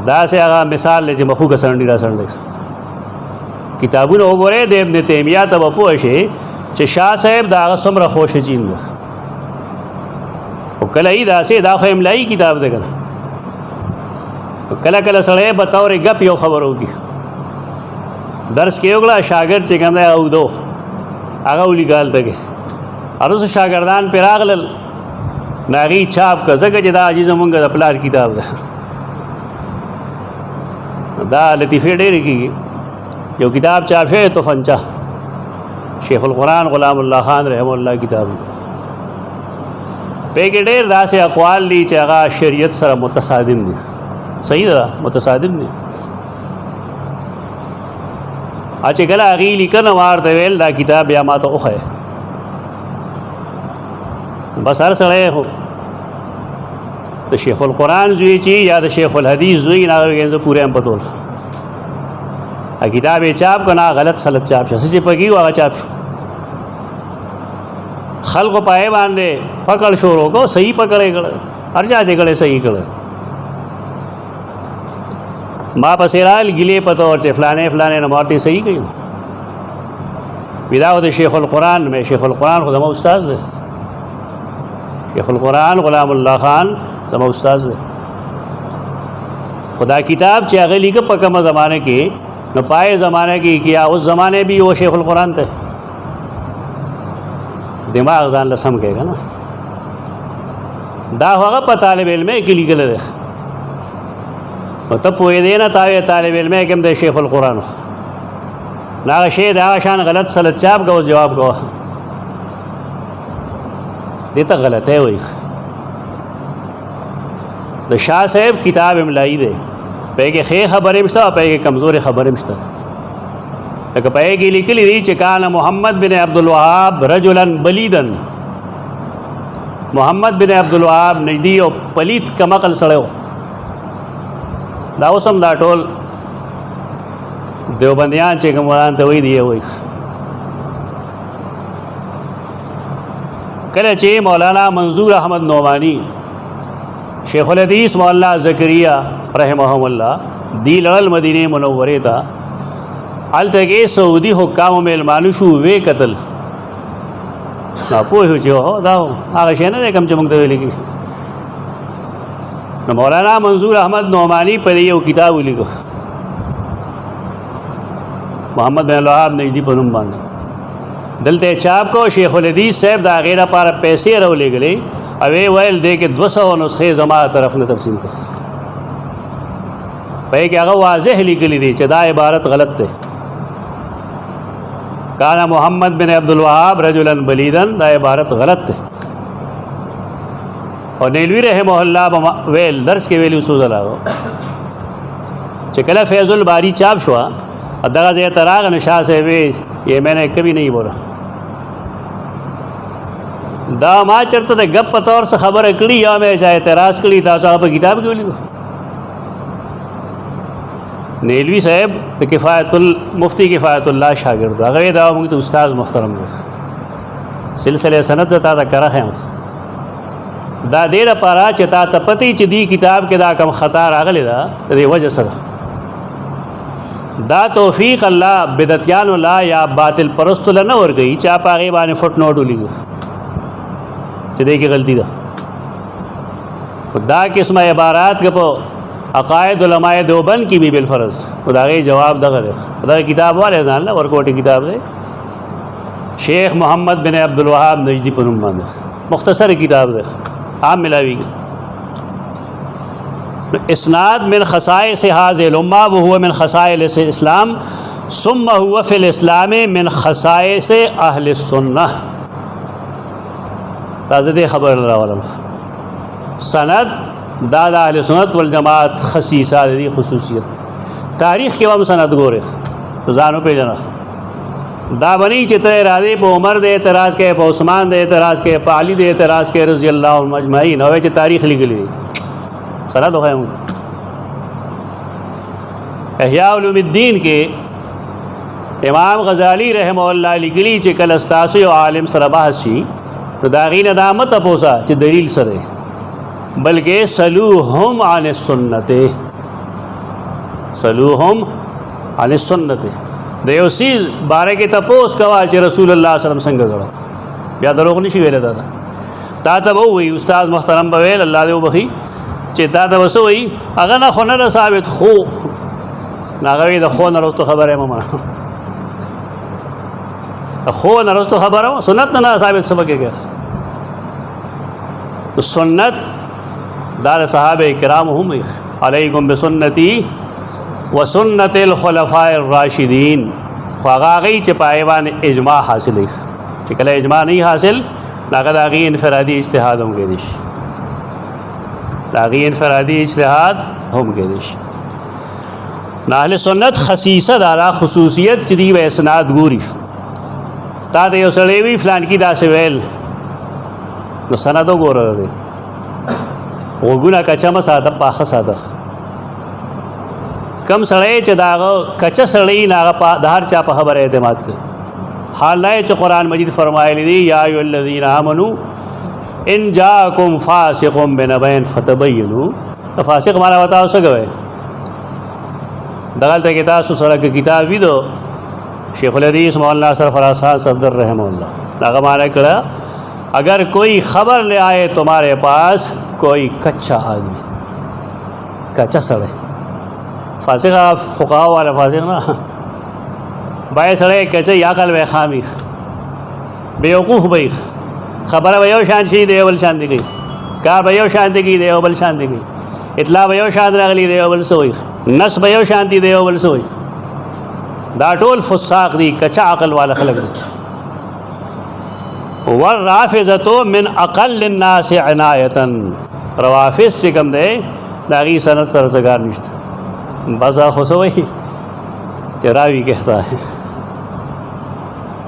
داسې هغه مثال دی چې مخوږه سنډي را سنډی. کتابونه وګورئ د ابن تیمیه ته به پوه شئ چې شاه صاحب د هغه څومره خوشچین دی. او کله یې داسې دا خو املایي کتاب دی که نه. کله کله سړی به طورې ګپ یو خبره وکړي درس کې وکړه شاګرد چې کوم دی اودو هغه ولیکل ته کې ارسو شاګردان پې راغلل نو هغې چاپ کړه ځکه چې دا عجیب زمونږ د پلار کتاب ده. دا لطیفې ډېرې کېږي. یو کتاب چاپ شوی توفنچه شیخ القرآن غلام الله خان رحمه الله کتاب دی. په کې ډېر داسې اقوال دي چې هغه شریعت سره متصادم دي. صحیح ده متصادم دي. چې کله هغې لیکنه ورته ویل دا کتاب بیا ما ته وښیه بس هر سړی خو د شیخ القرآن زوی چې یا د شیخ الحدیث زوی نه هغه زه پوره هم په ټول کتاب یې چاپ که نه غلط سلط چاپ شو څه چې پکې و هغه چاپ شو. خلقو په هغې باندې پکړ شروع کړو صحیح پکړې کړه هر چا چې کړی صحیح کړه. ما پسې رال ګیلې په طور چې فلانې نه ما ورته صحیح کړي وي دا خو د شیخ القرآن مې شیخ القرآن خو زما استاد دی. شیخ القرآن غلام الله خان زما استاد دی. خدا کتاب چې هغه لیکه په کومه زمانه کې نو پای زمانه کې کیا اس زمانے بھی وہ شیخ القرآن تھے. دماغ ځان له سم کېږه نه دا هغه په طالب علم کې لیکل دی نو ته پوهېدې نه تا طالب علم کې هم د شیخ القرآن نه هغه شی د هغه شان غلط سلط چاپ کوه جواب کوه دې ته غلطی وایي. د شاه صاحب کتاب املایي دی په کې ښې خبرې هم شته او په کې کمزورې خبرې هم شته. لکه په کې لیکلي دي چې کان محمد بن عبدالوهاب رجلا بلیدا محمد بن عبدالوهاب نجدي او پلیت کمقل سړی و. دا اوس هم دا ټول دیوبندیان چې کوم وران ته وایي دی وایي کله چې مولانا منظور احمد نعمانی شیخ الحدیث مولانا زکریا رحمهم الله دی لړل مدینه منوره ته هلته کې سعودي حکامو میلمانو شو وې قتل نو پوه چې هو دا هغه شی نه کوم چې موږ ته ویل کېږي. نو مولانا منظور احمد نعمانی په یو کتاب ولیکو محمد بن الوهاب نجدی په نوم باندې دلته چاپ کو شیخ الحدیث صاحب دا غیره پر پیسې راولې غلې او ویل دې کې 200 نسخې زما طرف نه تقسیم کړ په کې هغه واضح لیکلي دي چې دا عبارت غلط ده. کانا محمد بن عبد الوهاب رجلا بلیدن دا عبارت غلط ده. اور نیلوی رحمہ اللہ ویل درس کې ویلو سوز لاغو چې کله فیض الباری چاپ شوا دغه ځای ته راغ نو شاه صاحب یہ میں نے کبھی نہیں بولا دا ما چرته د غپ په تور څه خبره کړي یا مې چا اعتراض کړي تاسو په کتاب کې ولیکو. نیلوی صاحب د کفایت مفتی کفایت الله شاګرد هغه دا موږ ته استاد محترم دی سلسله سند زتا دا کرخه دا دې لپاره چې تا ته پتی چې دی کتاب کې دا کم خطا راغلی دا د وجه سره دا توفیق الله بدعتیان الله یا باطل پرست له نه ورګي چا پاغه باندې فوټ نوټ ولیکو چې دې کې غلطی ده. دا قسمه عبارات کې په عقائد علماء دیوبند کی بھی بالفرض خدا کے جواب دغه خدا کتاب والے ځان له ورکوټي کتاب دی شیخ محمد بن عبد الوهاب نجدی په نوم باندې مختصر کتاب دی عام ملاوی اسناد من خصائص هذه الامه وهو من خصائص الاسلام ثم هو في الاسلام من خصائص اهل السنه. تازه دې خبر راولم سند دا د اهل سنت والجماعت خصیصه دي خصوصیت تاریخ کې هم سند ګوره ته ځانو پیژنه دا بنی چې ته راځي په عمر د اعتراض کې په عثمان د اعتراض کې په علي د اعتراض کې رضی الله عنهم اجمعین او چې تاریخ لیکلی سند وخایم احیاء علوم الدین کې امام غزالی رحمه الله لیکلی چې کله استاسو یو عالم سره بحث شي نو دا غینه د امت پوسا چې دلیل سره بلکہ سلوہم عن السنت سلوہم عن السنت دیو سیز بارے کے تپوس کوا چې رسول اللہ صلی اللہ علیہ وسلم څنګه غړو بیا دروغ نشي ویل دا تا ته وی استاد محترم بویل الله دې وبخي چې تا ته وسوي هغه نه خو نه ثابت خو ناغوی د خو نه رستو خبره مما خو نه رستو خبره سنت نه ثابت سبقه سنت دار صحابہ کرام هم علیکم بسنتی وسنت الخلفاء الراشدین خواغی چې پایوان اجماع حاصل چې کله اجماع نہیں حاصل هغه د هغې انفرادي اجتهاد هم کېدی شي د هغې انفرادي اجتهاد هم کېدی شي. نو اهل سنت خصیصه دارا خصوصیت چې دی و اسناد ګوري تا د یو سړی وي فلان کې داسې ویل نو سند وګوره دی وګونه کچا ساده پاخه ساده کم سړی چې داغه کچا سړی ناغه د هر چا په خبره اعتماد کوي حال نه چې قرآن مجید فرمایلی دی یا ایها الذین آمنوا ان جاءکم فاسق بنبأ فتبینوا فاسق معنا وتاو څه کوي دغلته کې تاسو سره کتاب ویدو شیخ الحدیث مولانا سرفراز صفدر رحمہ اللہ هغه معنا کړه اگر کوئی خبر لے آئے تمہارے پاس کوئی کچا آدمی کچا سڑے فاسق فقہا والا فاسق نا بائے سڑے کچا یا کل بے خامیخ بیوقوف بیخ خبر بیو شان شی دیو بل شان دی گئی کار بیو شان دی گئی دیو بل شان دی گئی اطلاع بیو شان راغلی دیو بل سوئی نس بیو شان دی دیو بل سوئی دا ټول فساق دی کچا عقل والا خلق دی. والرافضة من اقل الناس عنایتا روافض چې کوم دی دا غي سند سره سګار نشته بس خصوصي چې راوی کہتا ہے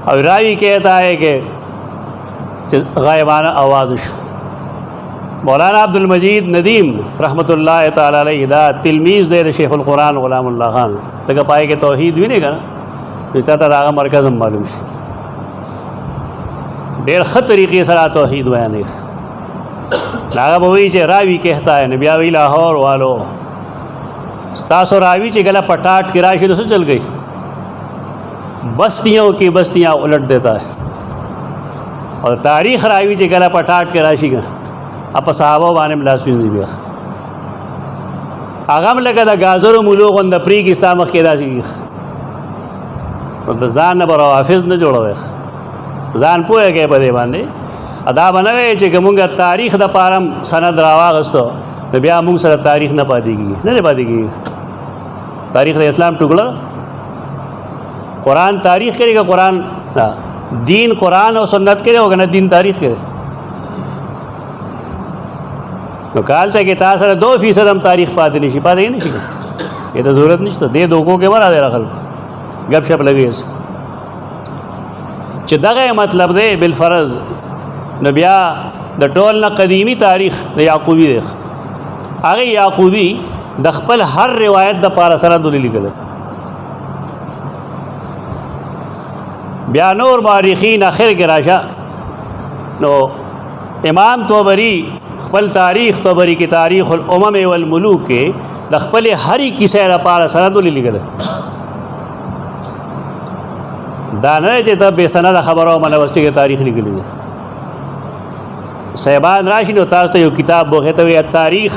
اور راوی کہتا ہے کہ غائبانہ آواز شو. مولانا عبد المجید ندیم رحمۃ اللہ تعالی علیہ دا تلمیذ دے شیخ القرآن غلام اللہ خان تک پائے کہ توحید بھی نہیں کرا رشتہ تا داغا مرکز ہم معلوم شي ډېر ښه طریقې سره توحید بیانوي. هغه به وایي چې راوي کہتا ہے، بیا وی لاہور والو ستاسو راوی چې گلا پٹاٹ کی راشی تو سے چل گئی، بستیوں کی بستیاں الٹ دیتا ہے. اور تاریخ راوی چې گلا پٹاٹ کی راشی کا اپا صحابہ بانے ملاسوین دی بیخ اغم لگا دا گازر و ملوغن دا پریگ استامخ کی دا سیخ ځان نه به روافظ نه جوړوي، ځان پوهېږئ په دې باندې. دا به نه وایي چې که مونږ تاریخ د پاره سند راواغستو نو بیا مونږ سره تاریخ نه پاتې کېږي، نه دی پاتې کېږي. تاریخ د اسلام ټوکړه قرآن تاریخ کرے گا، قرآن دین قرآن اور سنت کرے ہوگا، نہ دین تاریخ کرے. نو کال ته کې تا سره 2% هم تاریخ پاتې نشي، پاتې نه شي. یہ تو ضرورت نشته دې دوکو کې ورا دی خلکو گپ شپ لګي چې دغه مطلب دی بالفرض. نو بیا د ټول نه قدیمی تاریخ د یعقوبی دی، هغه یعقوبی د خپل هر روایت د پاره سره د لیکل. بیا نور مورخین اخر کې راشه نو امام طبری خپل تاریخ طبری کې تاریخ الامم والملوک کې د خپل هرې کیسې لپاره سند لیکل. دا نه چې ته بې سنده خبره او منوسټي کې تاریخ لیکلی دی. صاحبان راشي نو تاسو ته یو کتاب بوخې ته وایي التاریخ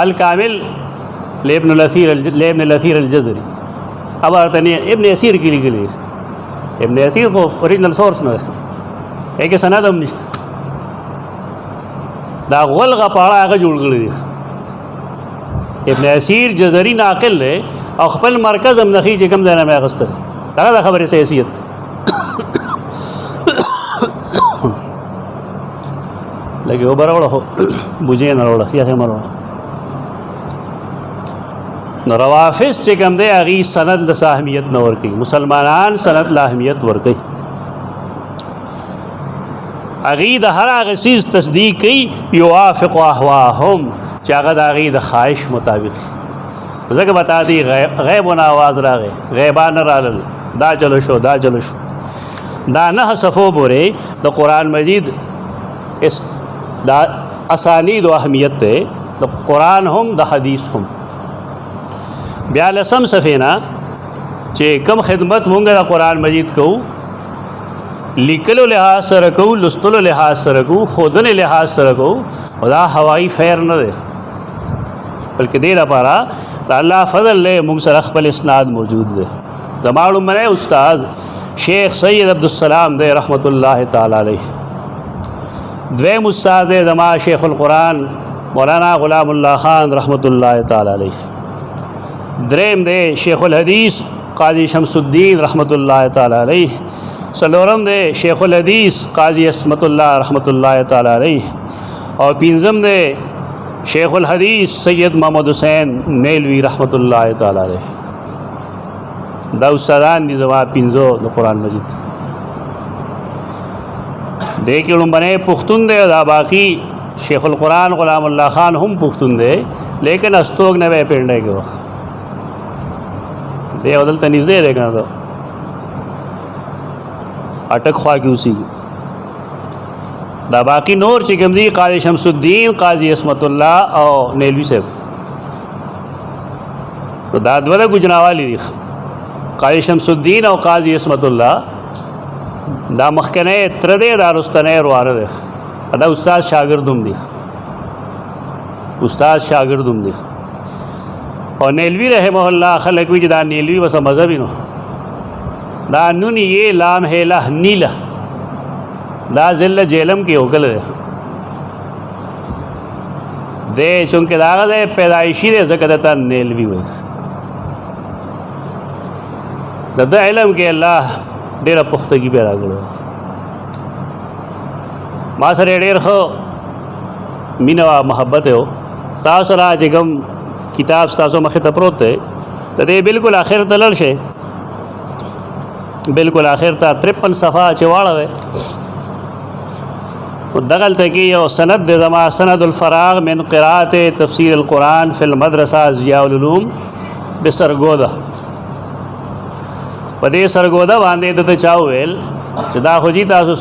الکامل لابن الاثیر الجزري، اب ورته ابن اسیر کې لیکلی. ابن اسیر خو اوریجنل سورس نه دی، هغې سند هم نشته. دا غلغه پاړه هغه جوړ کړی دی. ابن اسیر جزري ناقل دی او خپل مرکز هم نخي چې کوم ځای نه مې اخیستی. دغه د خبرې څه حیثیت لګي اوبه راوړه خو بوجۍ نه راوړه یخې مه راوړه. نو روافظ چې کوم دی هغې سند له اهمیت نه ورکوي، مسلمانان سند له اهمیت ورکوي. هغې د هر هغه څیز تصدیق کوي یوافق اهواهم چې هغه د هغې د خواهش مطابق. ځکه به تا دی غیبونه آواز راغی، غیبانه رالل، دا چلو شو دا چلو شو. دا 9 صفحو پورې د قرآن مجید دا اسانید و اهمیت دی، د قرآن هم د حدیث هم. بیا 10 صفحې نه چې کم خدمت مونږ د قرآن مجید کوو، لیکلو لحاظ سره کوو، لستلو لحاظ سره کوو، ښودنې لحاظ سره کوو، او دا هوایي فیر نه دی، بلکې دې لپاره د الله فضل دی مونږ سره خپل اسناد موجود دی. زما لومړی استاد شیخ سید عبدالسلام دی رحمت الله تعالی علیه. دویم استاد دی زما شیخ القرآن مولانا غلام الله خان رحمت الله تعالی علیه. دریم دی شیخ الحدیث قاضی شمس الدین رحمت الله تعالی علیه. څلورم دی شیخ الحدیث قاضی عصمت الله رحمت الله تعالی علیه. اور پنځم دی شیخ الحدیث سید محمد حسین نیلوی رحمت الله تعالی علیه. دا استادان دي زما 5 د قرآن مجید. دې کې لومړی پښتون دی، دا باقي شیخ القرآن غلام الله خان هم پښتون دی، لیکن استوګ نه وی پنډه کې وخت دی او دلته نږدې دی کنه اٹک خوا کې اوسېږي. دا باقي نور چې کوم دي قاضي شمس الدین، قاضي عصمت الله او نیلوی صاحب، دا دوه ګجراوالي دي. قاضي شمس الدین او قاضي عصمت الله دا مخکنه تر دې دا رستنه ورواره دی. دا استاد شاګردوم دی، استاد شاګردوم دی. او نیلوی رحمه الله خلک وی چې دا نیلوی وسه مذهبي نو، دا نون یہ لام ہے لہ نیلہ، دا ذل جیلم کی اوکل دے چونکہ دا غزہ پیدائشی دے زکدتا نیلوی ہوئے. دا علم کے اللہ ډیره پختگی پیدا کړو. ما سره ډیر خو مینه او محبت یو. تاسو را چې کوم کتاب تاسو مخې ته پروت دی ته دې بالکل آخر ته لړ شئ، بالکل آخر ته 53 صفحه چې واړوئ دغلته کې یو سند دی زما سند الفراغ من قراءت تفسیر القرآن فی المدرسہ ضیاء العلوم بسرګوده. په دې سرګوده باندې د چا ویل چې دا خو جی تاسو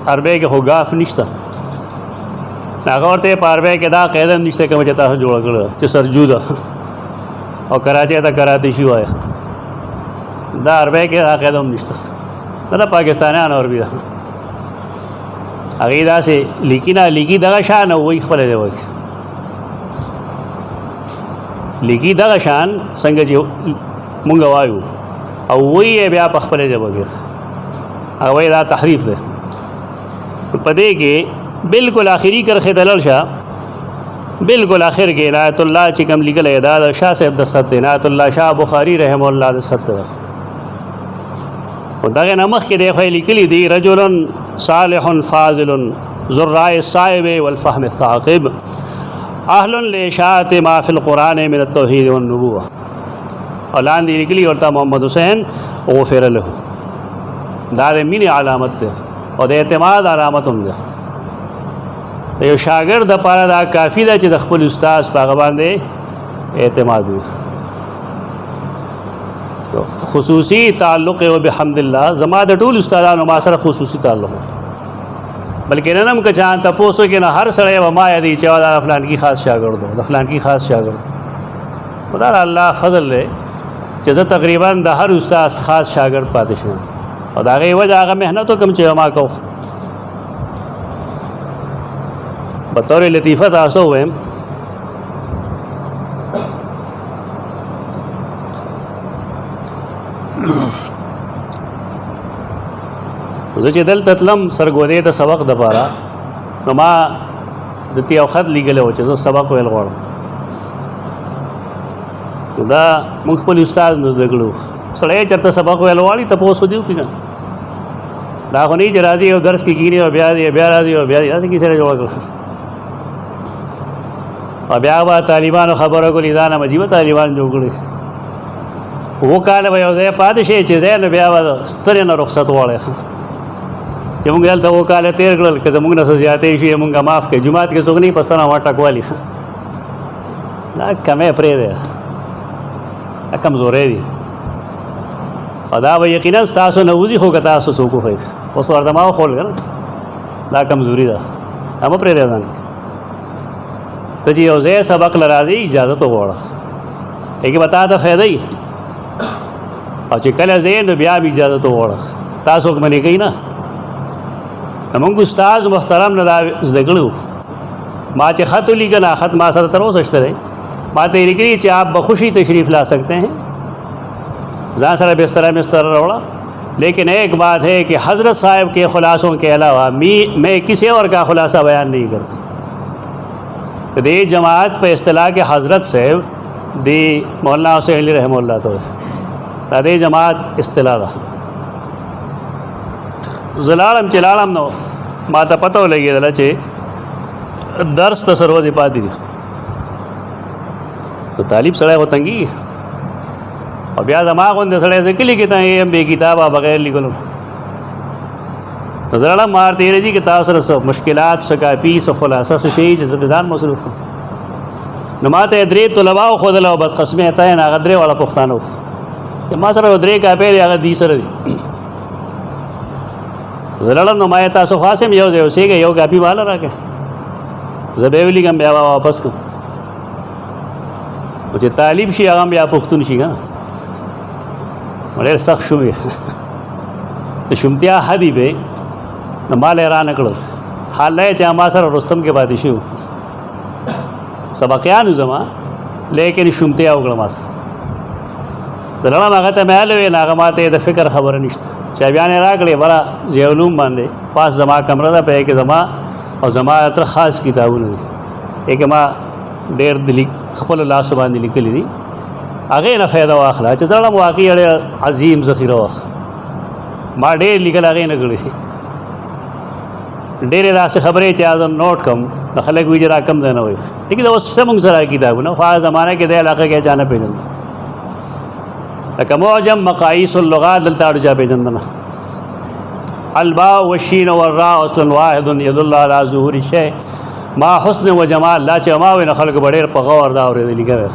عربی کې خو ګاف نشته، هغه ورته په عربی کې دا قاعده هم نشته کوم چې تاسو جوړ کړل چې سرجوده او کراچي ته کراتی شي وایي، دا عربی کې دا قاعده هم نشته، دا پاکستانیان اور بیا هغه داسې لیکي نه لیکي دغه شان وایي خپل دی وایي لیکي دغه شان څنګه چې مونږ وایو او وایي بیا په خپل دی وایي هغه دا تحریف دی. په دې کې بالکل آخري کرخه دلل شه، بالکل آخر کې عنایت الله چې کوم لیکل دا شاه صاحب د خط عنایت الله شاه بخاری رحم الله د خط ده، او دغه نمخ کې دی خو لیکلي دی رجل صالح فاضل ذو الرأي الصائب والفهم الثاقب اهل لاشاعة ما في القرآن من التوحید والنبوة. اور لاندې لیکلي ورته محمد حسین غفر له، دا د مینې علامت ده او د اعتماد علامت هم ده. د یو شاګرد دپاره دا کافي ده چې د خپل استاد په هغه باندې اعتماد وي. خصوصي تعلق او بحمد الله زما د ټول استادانو ما سره خصوصي تعلق، بلکې نن هم که چا تپوسو کې نه هر سړی به ما یادوي چې دا فلان کی خاص شاګرد و، د فلان کی خاص شاګرد. خدا الله فضل دی چې زه تقریبا د هر استاد خاص شاګرد پاتې شوم او د هغې وجه هغه محنت وکړم چې ما کو. بطور لطیفه تاسو ووایم زه چې دلته تلم سرګودې ته سبق دپاره، نو ما دته یو خط لیکلی و چې زه سبق ویل غواړم. دا موږ خپل استاد نه زده کړو، سړی چېرته سبق ویل غواړي تپوس خو دې وکړي که دا خو نه چې راځي یو درس کې کښېني او بیا راځي او بیا داسې کیسې نه جوړه کړه او بیا به طالبانو خبره کړي دا نه عجیبه طالبان جوړ کړي. اووه کاله به یو ځای پاتې شي چې ځای نو بیا به سترې نه رخصت غواړی چې مونږ هلته اووه کاله تېر کړل، که زمونږ نه څه زیاتې شي مونږ معاف کړئ. جومات کې څوک نه وي پښتانه ما ټکوالي دا کمی پرېږدی، دا کمزوری دي او دا به یقینا ستاسو نه وځي خو که تاسو څوک وښئ. اوس ورته ما وښول که نه دا کمزوري ده، دا مه پرېږدی ځان ته چې یو ځای سبق له راځي اجازت وغواړه، هغې به تا ته فایده وي او چې کله ځې نو بیا به اجازت وغواړه. تاسو څوک منې کوي نه. زمونږ استاد محترم نه دا زده کړي وو، ما چې خط ولیکل خط ما سره تر اوسه شته دی، ما ته یې لیکلي چې آپ بخوشی تشریف لا سکتے ہیں، ځان سره بستر راوړه، لیکن ایک بات ہے کہ حضرت صاحب کے خلاصوں کے علاوہ میں کسی اور کا خلاصہ بیان نہیں کرتا. دے جماعت پہ اصطلاح کے حضرت صاحب دی مولانا حسین علی رحمہ اللہ تو دې جماعت اصطلاح ده. زه لاړم چې لاړم نو ما ته پته ولګېدله چې درس ته څه ورځې پاتې دي، نو طالب سړی خو تنګېږي او بیا زما غوندې سړی زه کلي کې ته یم بې کتابه بغیر لیکلو. نو زه لاړم ما ورته یې راځي چې تاسو سره څه مشکلات څه کاپي څه خلاصه څه شي چې زه په ځان مصروف کړم. نو ما ته یې درې طلبا وښودله او بدقسمۍ ته یې هغه درې واړه پښتانه وو چې ما سره درې کاپۍ دي هغه دې سره دي. زه لاړم نو ما یې تاسو خاص یم یو ځای اوسېږئ یو کاپي ماله راکړه، زه به یې ولیکم بیا به واپس کړم. او چې طالب شي هغه هم بیا پښتون شي که نه ډېر سخت شوم یې د شومتیا حد یې به نو ما له یې رانه کړل. حال دا چې ما سره رستم کې پاتې شو سبقیانو زما، لیکن شومتیا وکړه ما سره. زه لاړم هغه ته مې هله ویل، هغه ما ته د فکر خبره نشته. چابیانې راکړې بله ضیاء العلوم باندې پاس زما کمره ده، په کې زما او زما تر خاص کتابونه دي، کې ما ډېر د خپلو لاسو باندې لیکلي دي، هغې نه فایده واخله چې زه لاړم واقعي ډېر عظیم ذخیره واخله. ما ډېر لیکل هغې نه کړي، ډېرې داسې خبرې چې زه نوټ کړم نو خلک وایي چې را کم ځای نه وایي، لیکن اوس څه موږ سره کتابونه خو هغه زمانه کې د علاقه کې چا نه پېژنده، لکه معجم مقاییس اللغات دلته اړ چا پېژنده نه. الباء والشین والراء اصل واحد يدل على ظهور الشيء ما حسن و جمال. لا چې ما وینه خلکو به ډېر په غور دا اورېدلي کوي.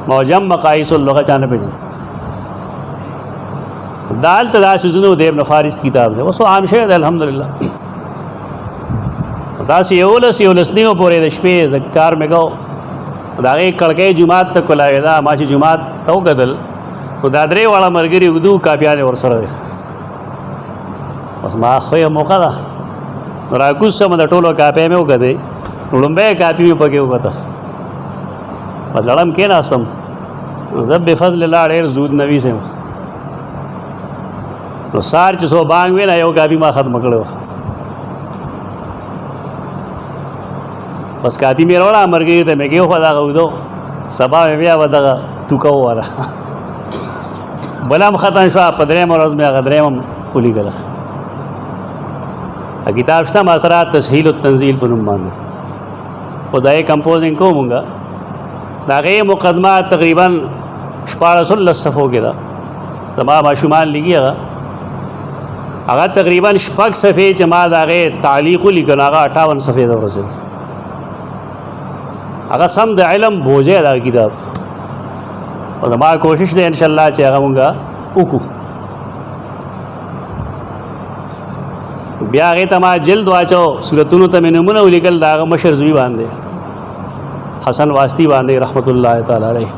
معجم مقاییس اللغه چا نه پېژنده. دا هلته دا سیزونه د ابن فارس کتاب دی، اوس عام شوی دی الحمدلله. داسې یولس نیو پورې د شپې د کار مې کو د هغې کړکۍ جومات ته کولاوېده ما چې جومات ته وکتل نو دا درې واړه ملګري اردو کاپیانې ورسره وې بس ما خو یې موقع ده نو راکوز شم د ټولو کاپۍ مې وکتې نو لومبۍ کاپي مې پکې وکته بس لړم کېناستم زه بفضل الله ډېر زود نویس یم نو سار چې څو بانګ وې نه یو کاپي ما ختمه کړې وه بس کاپي مې راوړه ملګري ته مې کېښوده هغه اوږدو سبا مې بیا به دغه توکه ووهله بله هم ختم شوه په درېیمه ورځ مې هغه درېیم هم ولیکله کتاب شته ما سره تسهیل التنزیل په نوم باندې خو دا یې کمپوزنګ کومونږه د هغې مقدمه تقریبا 14 صفحو کې ده زما ماشومان لیکي هغه تقریبا 6 صفحې چې ما د هغې تعلیق ولیکه نو هغه 58 صفحې ته ورسېد هغه سم د علم بوجه دا کتاب او زما کوشش دی انشاءالله چې هغه مونږه وکړو بیا هغې ته ما جلد واچو صورتونو ته مې نومونه ولیکل د هغه مشر زوی باندې حسن واسطي باندې رحمت الله تعالی علیه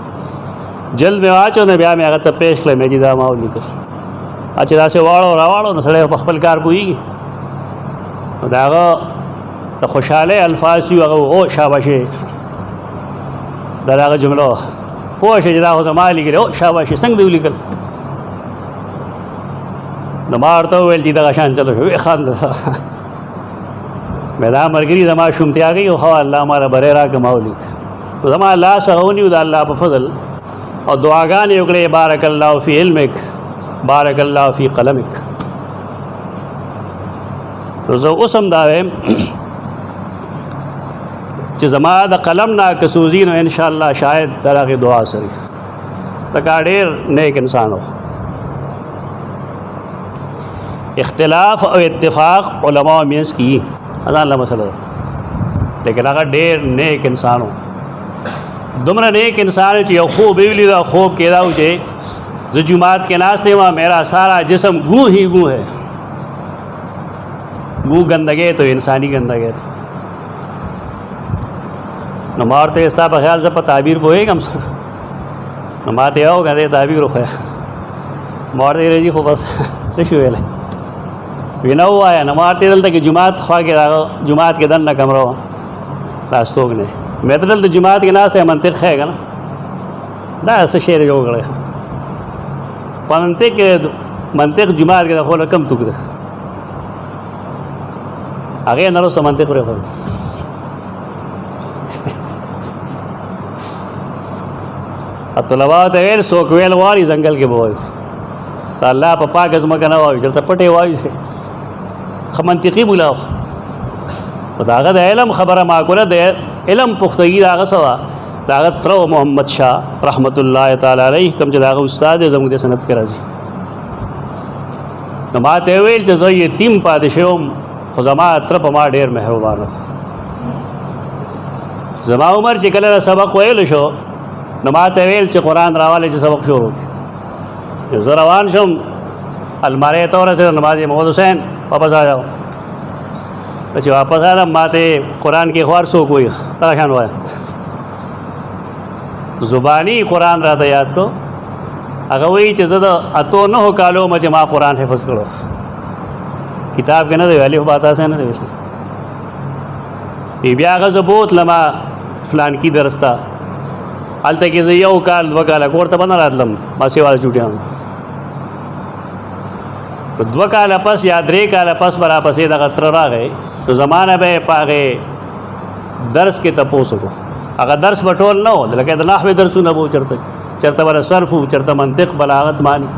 جلد مې واچو نه بیا مې هغه ته پیش کړی مې چې دا ما ولیکل چې داسې واړو راواړو نو سړی په خپل کار پوهېږي نو د هغه د خوشحالۍ الفاظ چې هغه او شاباشي دا د هغه جمله پوه شئ چې دا خو زما لیکلي او شاباشي څنګه دې ولیکل نو ما ورته وویل چې دغه شان چلو شو ویې خانده مې دا ملګري زما شومتیا کوي او خو الله ماله بری راکړه ما ولیک زما لاس هغه ونیو د الله په فضل او دعاګانې وکړې بارک الله فی علمک بارک الله فی قلمک نو زه اوس هم دا وایم چې زما د قلم نه که سوځي نو انشاءالله شاید د هغې دعا سره لکه ډېر نیک انسان و اختلاف او اتفاق علماء منځ کې ځان له مسله ده لیکن هغه ډېر نیک انسان و دومره نیک انسان چې یو خوب یې ولیده خوب کې دا و چې زه جماعت کې ناست یم میرا سارا جسم گوں ہی گوں ہے گوں گندگی تو انسانی گندگی تو نو ما ورته ستا په خیال زه په تعبیر پوهېږم نو ما ته یې وکړه دې تعبیر وښیه ما ورته رځي خو بس څه شو ویلی وی نه ووایه نو ما ورته دلته کې جومات خوا کې راغه جومات کې دننه کمره وه دا استوګنې مې ته دلته جومات کې ناست یم منطق ښه که نه دا څه شی دی جوړ کړی په منطق کې منطق جومات کې د خو له کم توک ده هغې نه وروسته منطق پرېښود طلباو ته ویل څوک ویل غواړي ځنګل کې به وایو د الله په پاکه ځمکه نه وایو چېرته پټې وایو ښه منطقي مولا و خو د هغه د علم خبره معقوله د علم پختګي د هغه څه وه د هغه تره محمد شاه رحمت الله تعالی علیه کوم چې د هغه استاد دی زموږ د سند کې راځي نو ما ته یې ویل چې زه یتیم پاتې شوی وم خو زما تره په ما ډېر مهربانه و زما عمر چې کله سبق ویلو شو نو ما ته ویل چې قرآن راوالی چې سبق شروع کړي زه روان شم المارۍ ته ورسېدم نو ما ته محمد حسین واپس آ جاؤ چې واپس آلم ما ته قرآن کې خوار څوک وایي دغه شان وایه زبانی قرآن راته یاد کو هغه وایي چې زه د 8-9 کالو عمر چې ما قرآن حفظ کړو کتاب کې نه دی ویلي خو باتا سه نه دی ویسه بیا هغه زه بوتلم فلانکي درس ته هلته کې زه 1 کال 2 کاله کور ته به نه راتلم ما سیواله چوټیان 2 کاله پس یا 3 کاله پس به راپسې دغه تره راغی نو زمانه به یې په هغې درس کې تپوس وکړو هغه درس به ټول نه و لکه د نحوې درسونه به و چېرته به صرف و چېرته منطق بلاغت معنی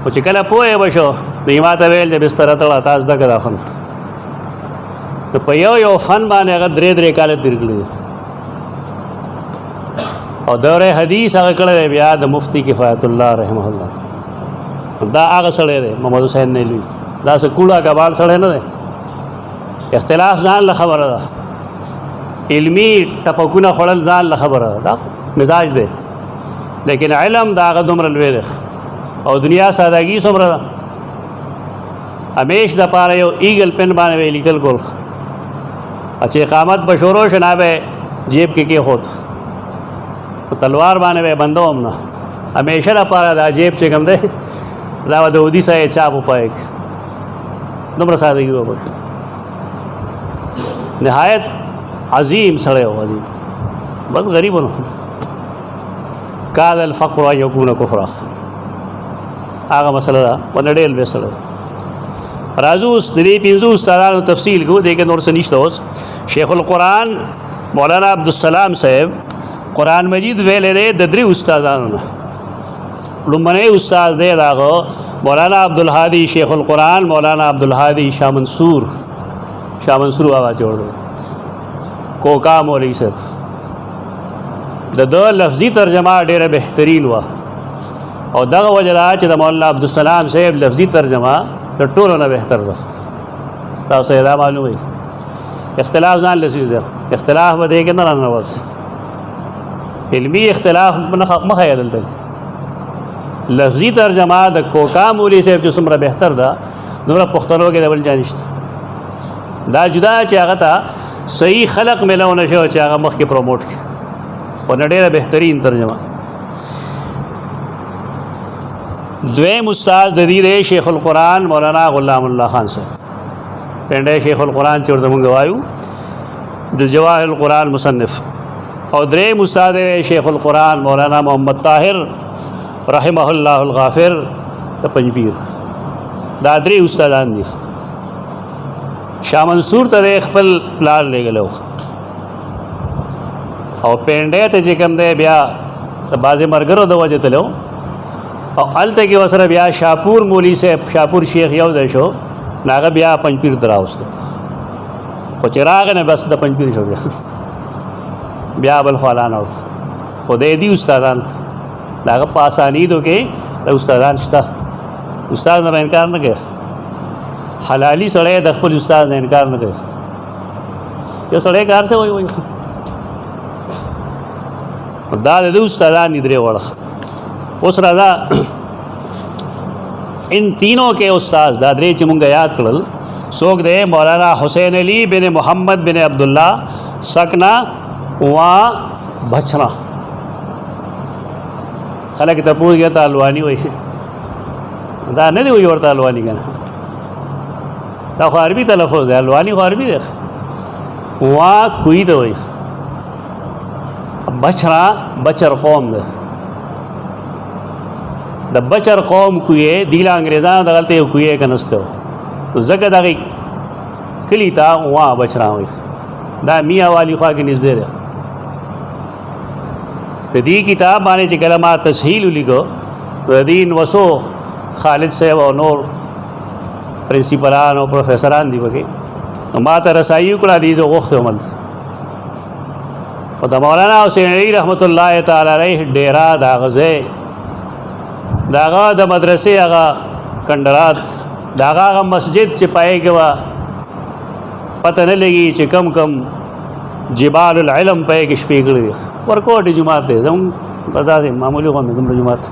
خو چې کله پوهې به شو نو یې ما ته ویل چې بستره تړه تا زده کړه دا فن نو په یو فن باندې هغه 3 کاله تېر کړي او دور حدیث هغه کړی دی بیا د مفتی کفایت الله رحمه الله دا هغه سړی دی محمد حسین نیلوي دا څه کوړه کباړ سړی نه دی اختلاف ځان له خبره ده علمي ټپکونه خوړل ځان له خبره ده دا مزاج دی لیکن علم دا هغه دومره لوی دی او دنیا سادګي څومره ده همیش د پاره یو ایګل پن باندې لیکل کول چې اقامت په شروع شنا به جیب کې خود تلوار باندې به بندوم نه همیشه لپاره دا جیب چې کوم دی دا د ودی سره چاپ وپای دومره سادهګي وکړه نهایت عظیم سره و عظیم بس غریبونو کاد الفقر ان یکون کفرا هغه مسله ده ولډېل به سره راځو د دې پنځو استادانو تفصیل کو دغه نور څه نشته اوس شیخ القرآن مولانا عبدالسلام صاحب قرآن مجید ویلې دی د درې استادانو نه لومړی استاد دی داغه مولانا عبدالهادي شیخ القرآن مولانا عبدالهادي شاه منصور بابا جوړ کوکا مولوی صاحب د لفظي ترجمه ډیره بهترین و او دغه وجه دا چې د مولانا عبدالسلام صاحب لفظي ترجمه د ټولو نه بهتر ده تاسو یې دا معلومه اختلاف ځان لسیز اختلاف به دی کې نه رانوځي علمی اختلاف مخه یې دلته لفظي ترجمه د کوکا مولوی صاحب چې څومره بهتر ده نور پښتنو کې د بل ځای نشته دا جدا چې هغه ته صحیح خلق ملو نشو چې هغه مخ کې پروموټ کړي او ډېره بهترین ترجمه دویم استاد د دې شیخ القرآن مولانا غلام الله خان صاحب پنده شیخ القرآن چې ورته مونږ وایو د جواهر القرآن مصنف او دریم استاد شیخ القرآن مولانا محمد طاهر رحمه الله الغافر د پنځپیر دا درې استادان دي شاه منصور ته خپل پلان لګلو او پنده ته چې کوم دی بیا د بازي مرګرو د وجه تلو او الته کې وسره بیا شاپور مولوی صاحب شاپور شیخ یو ځای شو ناغه بیا پنځپیر دراوسته خو چراغ نه بس د پنځپیر شو بیا بل خلان او خدای دی استادان داغه پاسانی دو کې د استادان شته استاد نه انکار نه کوي حلالي سره د خپل استاد نه انکار نه کوي یو سره کار څه وای دا د استادان درې وړه اوس راځه ان تینوں کے استاد دا درې چې مونږ یاد کړل څوک دی مولانا حسین علی بن محمد بن عبدالله سکنا وا بچنا خلک ته پوښتنه ته الوانی وای دا نه دی وای ورته الوانی کنه دا خو عربي تلفظ دی الوانی خو عربي دی وا کوي دی وای بچرا بچر قوم دی د بچر قوم کوی دیلا انګریزانو د غلطه کوی کنهستو زګه دغه کلی تا وا بچرا وای دا میا والی خوا کې نږدې ده د دې کتاب باندې چې کلمه تسهیل لیکو ردین وسو خالد صاحب او نور پرنسپلان او پروفیسوران دی وګي ما ته رسایي کړه دي زه وخت عمل او د مولانا حسین علی رحمت الله تعالی علیه ډیرا دا غزه داغه د مدرسې هغه کندرات داغه مسجد چې پای کې وا پته نه لګي چې کم کم جبال العلم پای کې شپې کړې ورکوټ جماعت دې زم پتا دې معمولی غوند زم جماعت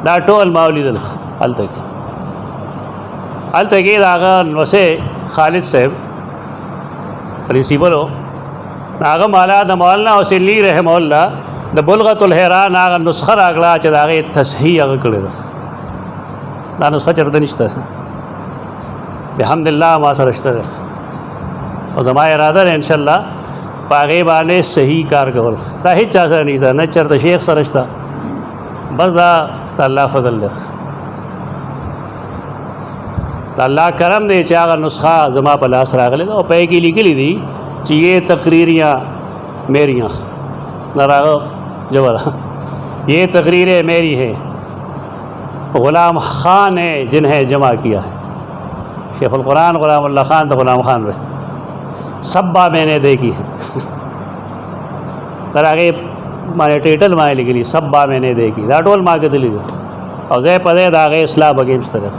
دا ټول مولید التک داغه نوسه خالد صاحب پرنسپلو داغه مولا د مولانا حسین علی رحم الله د بلغت الحیران هغه نسخه راغلا چې داغه تصحیح هغه کړی دا نسخه چرته نشته الحمدلله ما سره شته او زما اراده ده ان شاء الله پاغه باندې صحیح کار کول دا هیڅ چا سره نشته نه چرته شیخ سره شته بس دا الله فضل له الله کرم دې چې هغه نسخه زما په لاس راغله او په کې لیکلي دي چې یہ تقریریاں میریاں ناراغ جوړه یہ تقریریں میری ہے غلام خان ہے جنہیں جمع کیا ہے شیخ القرآن غلام اللہ خان تو غلام خان رہے سبا میں نے دیکھی ہے در آگے مانے ٹیٹل مانے لگی لی سبا میں نے دیکھی دا ٹول ماں کے دلی اور زی پدے دا آگے اصلاح بگیمس طرف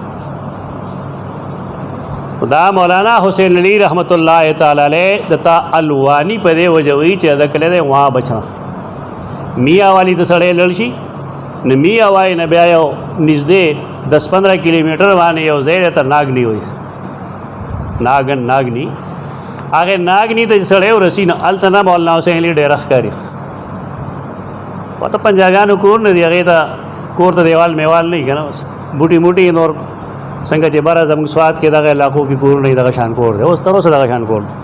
دا مولانا حسین علی رحمت اللہ تعالی علیہ دتا الوانی پدے وجوی چې دکله ده واه بچا میا والی د سړې لړشي نه میا وای نه بیا یو نږدې 10-15 کیلومتر باندې یو ځای ته ناګنی وای ناګنی هغه ناګنی ته سړی ورسینه الته نه مولانا حسین علی ډېر ښکاري پته پنجابیانو کور نه دی هغې ته کور ته دیوال میوال نه وي که نه بس بوټي موټي نور څنګه چې بره زموږ سوات کې دغه علاقو کې کور نه وي دغه شان کور دی اوس تر اوسه دغه شان کور دی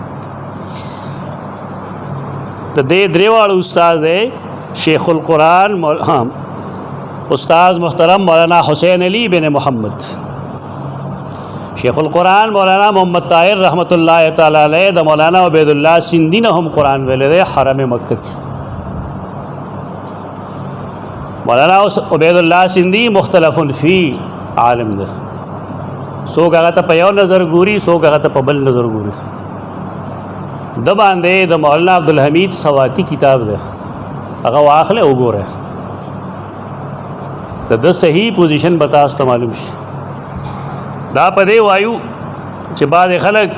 د دې درې واړو استاد دی شیخ القرآن استاد محترم مولانا حسین علی بن محمد شیخ القرآن مولانا محمد طاهر رحمت الله تعالی علیہ د مولانا عبید الله سندھی نه هم قرآن ویلی دی حرم مکه کې مولانا عبید الله سندھی مختلف فی عالم دی څوک هغه ته په یو نظر ګوري څوک هغه ته په بل نظر ګوري د باندې د مولانا عبدالحمید سواتی کتاب دی هغه واخلې وګوره د صحیح پوزیشن به تاسو ته معلوم شي دا په دې وایو چې بعض خلک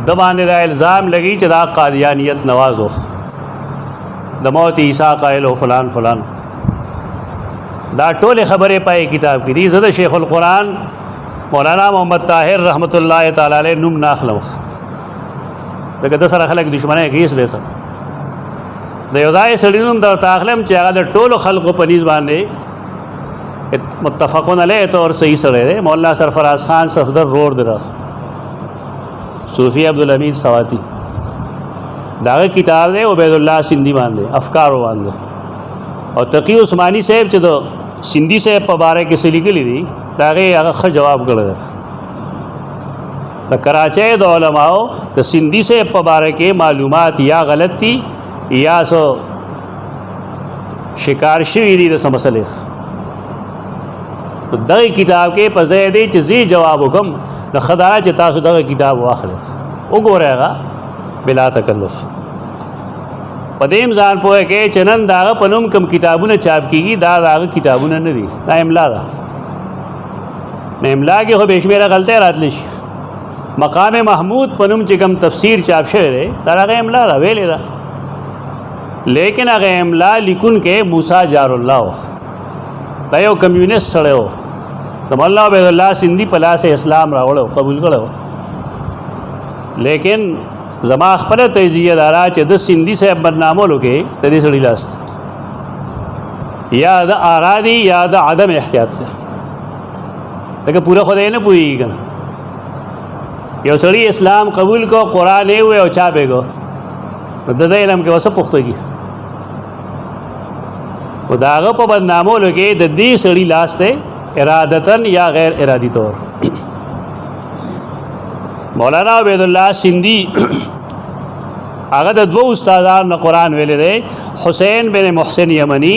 د باندې دا الزام لګي چې دا قادیانیت نواز و د موت عیسی قائل و فلان فلان دا ټول خبرې پای کتاب کې دي زه د شیخ القرآن مولانا محمد طاهر رحمت الله تعالی علیہ نوم نه اخلم لکه د سره خلک دشمنه کیس به سره د یو دای سړي نوم درته اخلم چې هغه د ټولو خلکو په نسبت باندې متفقون علیه طور صحیح سره دی مولانا سرفراز خان صفدر روډ دی صوفی عبدالحمید سواتی داغه کتاب دی عبید الله سندھی باندې افکار باندې او تقی عثمانی صاحب چې د سندھی صاحب په باره کې څه لیکلي دي داغه هغه ښه جواب کړی دی د کراچۍ د علماو د سندھی صاحب په باره کې معلومات یا غلط دي یا څه شکار شوي دي د څه مسلې دغه کتاب کې په ځای دی چې زی جواب وکم د خدای چې تاسو دغه کتاب واخلئ وګورئ هغه بلا تکلف په دې ځان پوهه کې چې نن د هغه په نوم کوم کتابونه چاپ کېږي دا د هغه کتابونه نه دي دا املا ده نو املا کې خو بې شمېره غلطۍ راتلی شي مقام محمود په نوم چې کوم تفسیر چاپ شوی دی دا هغه املا ده ویلې ده لیکن هغه املا لیکونکی موسی جار الله و دا یو کمیونست سړی و د مولانا عبید الله سندھی په لاس اسلام راوړی قبول کړی لیکن زما خپله تجزیه دارا چې د سندھی صاحب بدنامولو کې د دې سړي لاس یا د آرا دي یا د عدم احتیاط دی لکه پوره خدای نه پوهېږي که نه یو سړي اسلام قبول کو قرآن یې ووی او چاپ یې کو نو د ده علم کې اوسه پختګي خو د هغه په بدنامولو کې د دې سړي لاس دی ارادتاً یا غیر ارادي طور مولانا عبید الله سندھی هغه د دوه استادانو نه قرآن ویلی دی حسین بن محسن یمنی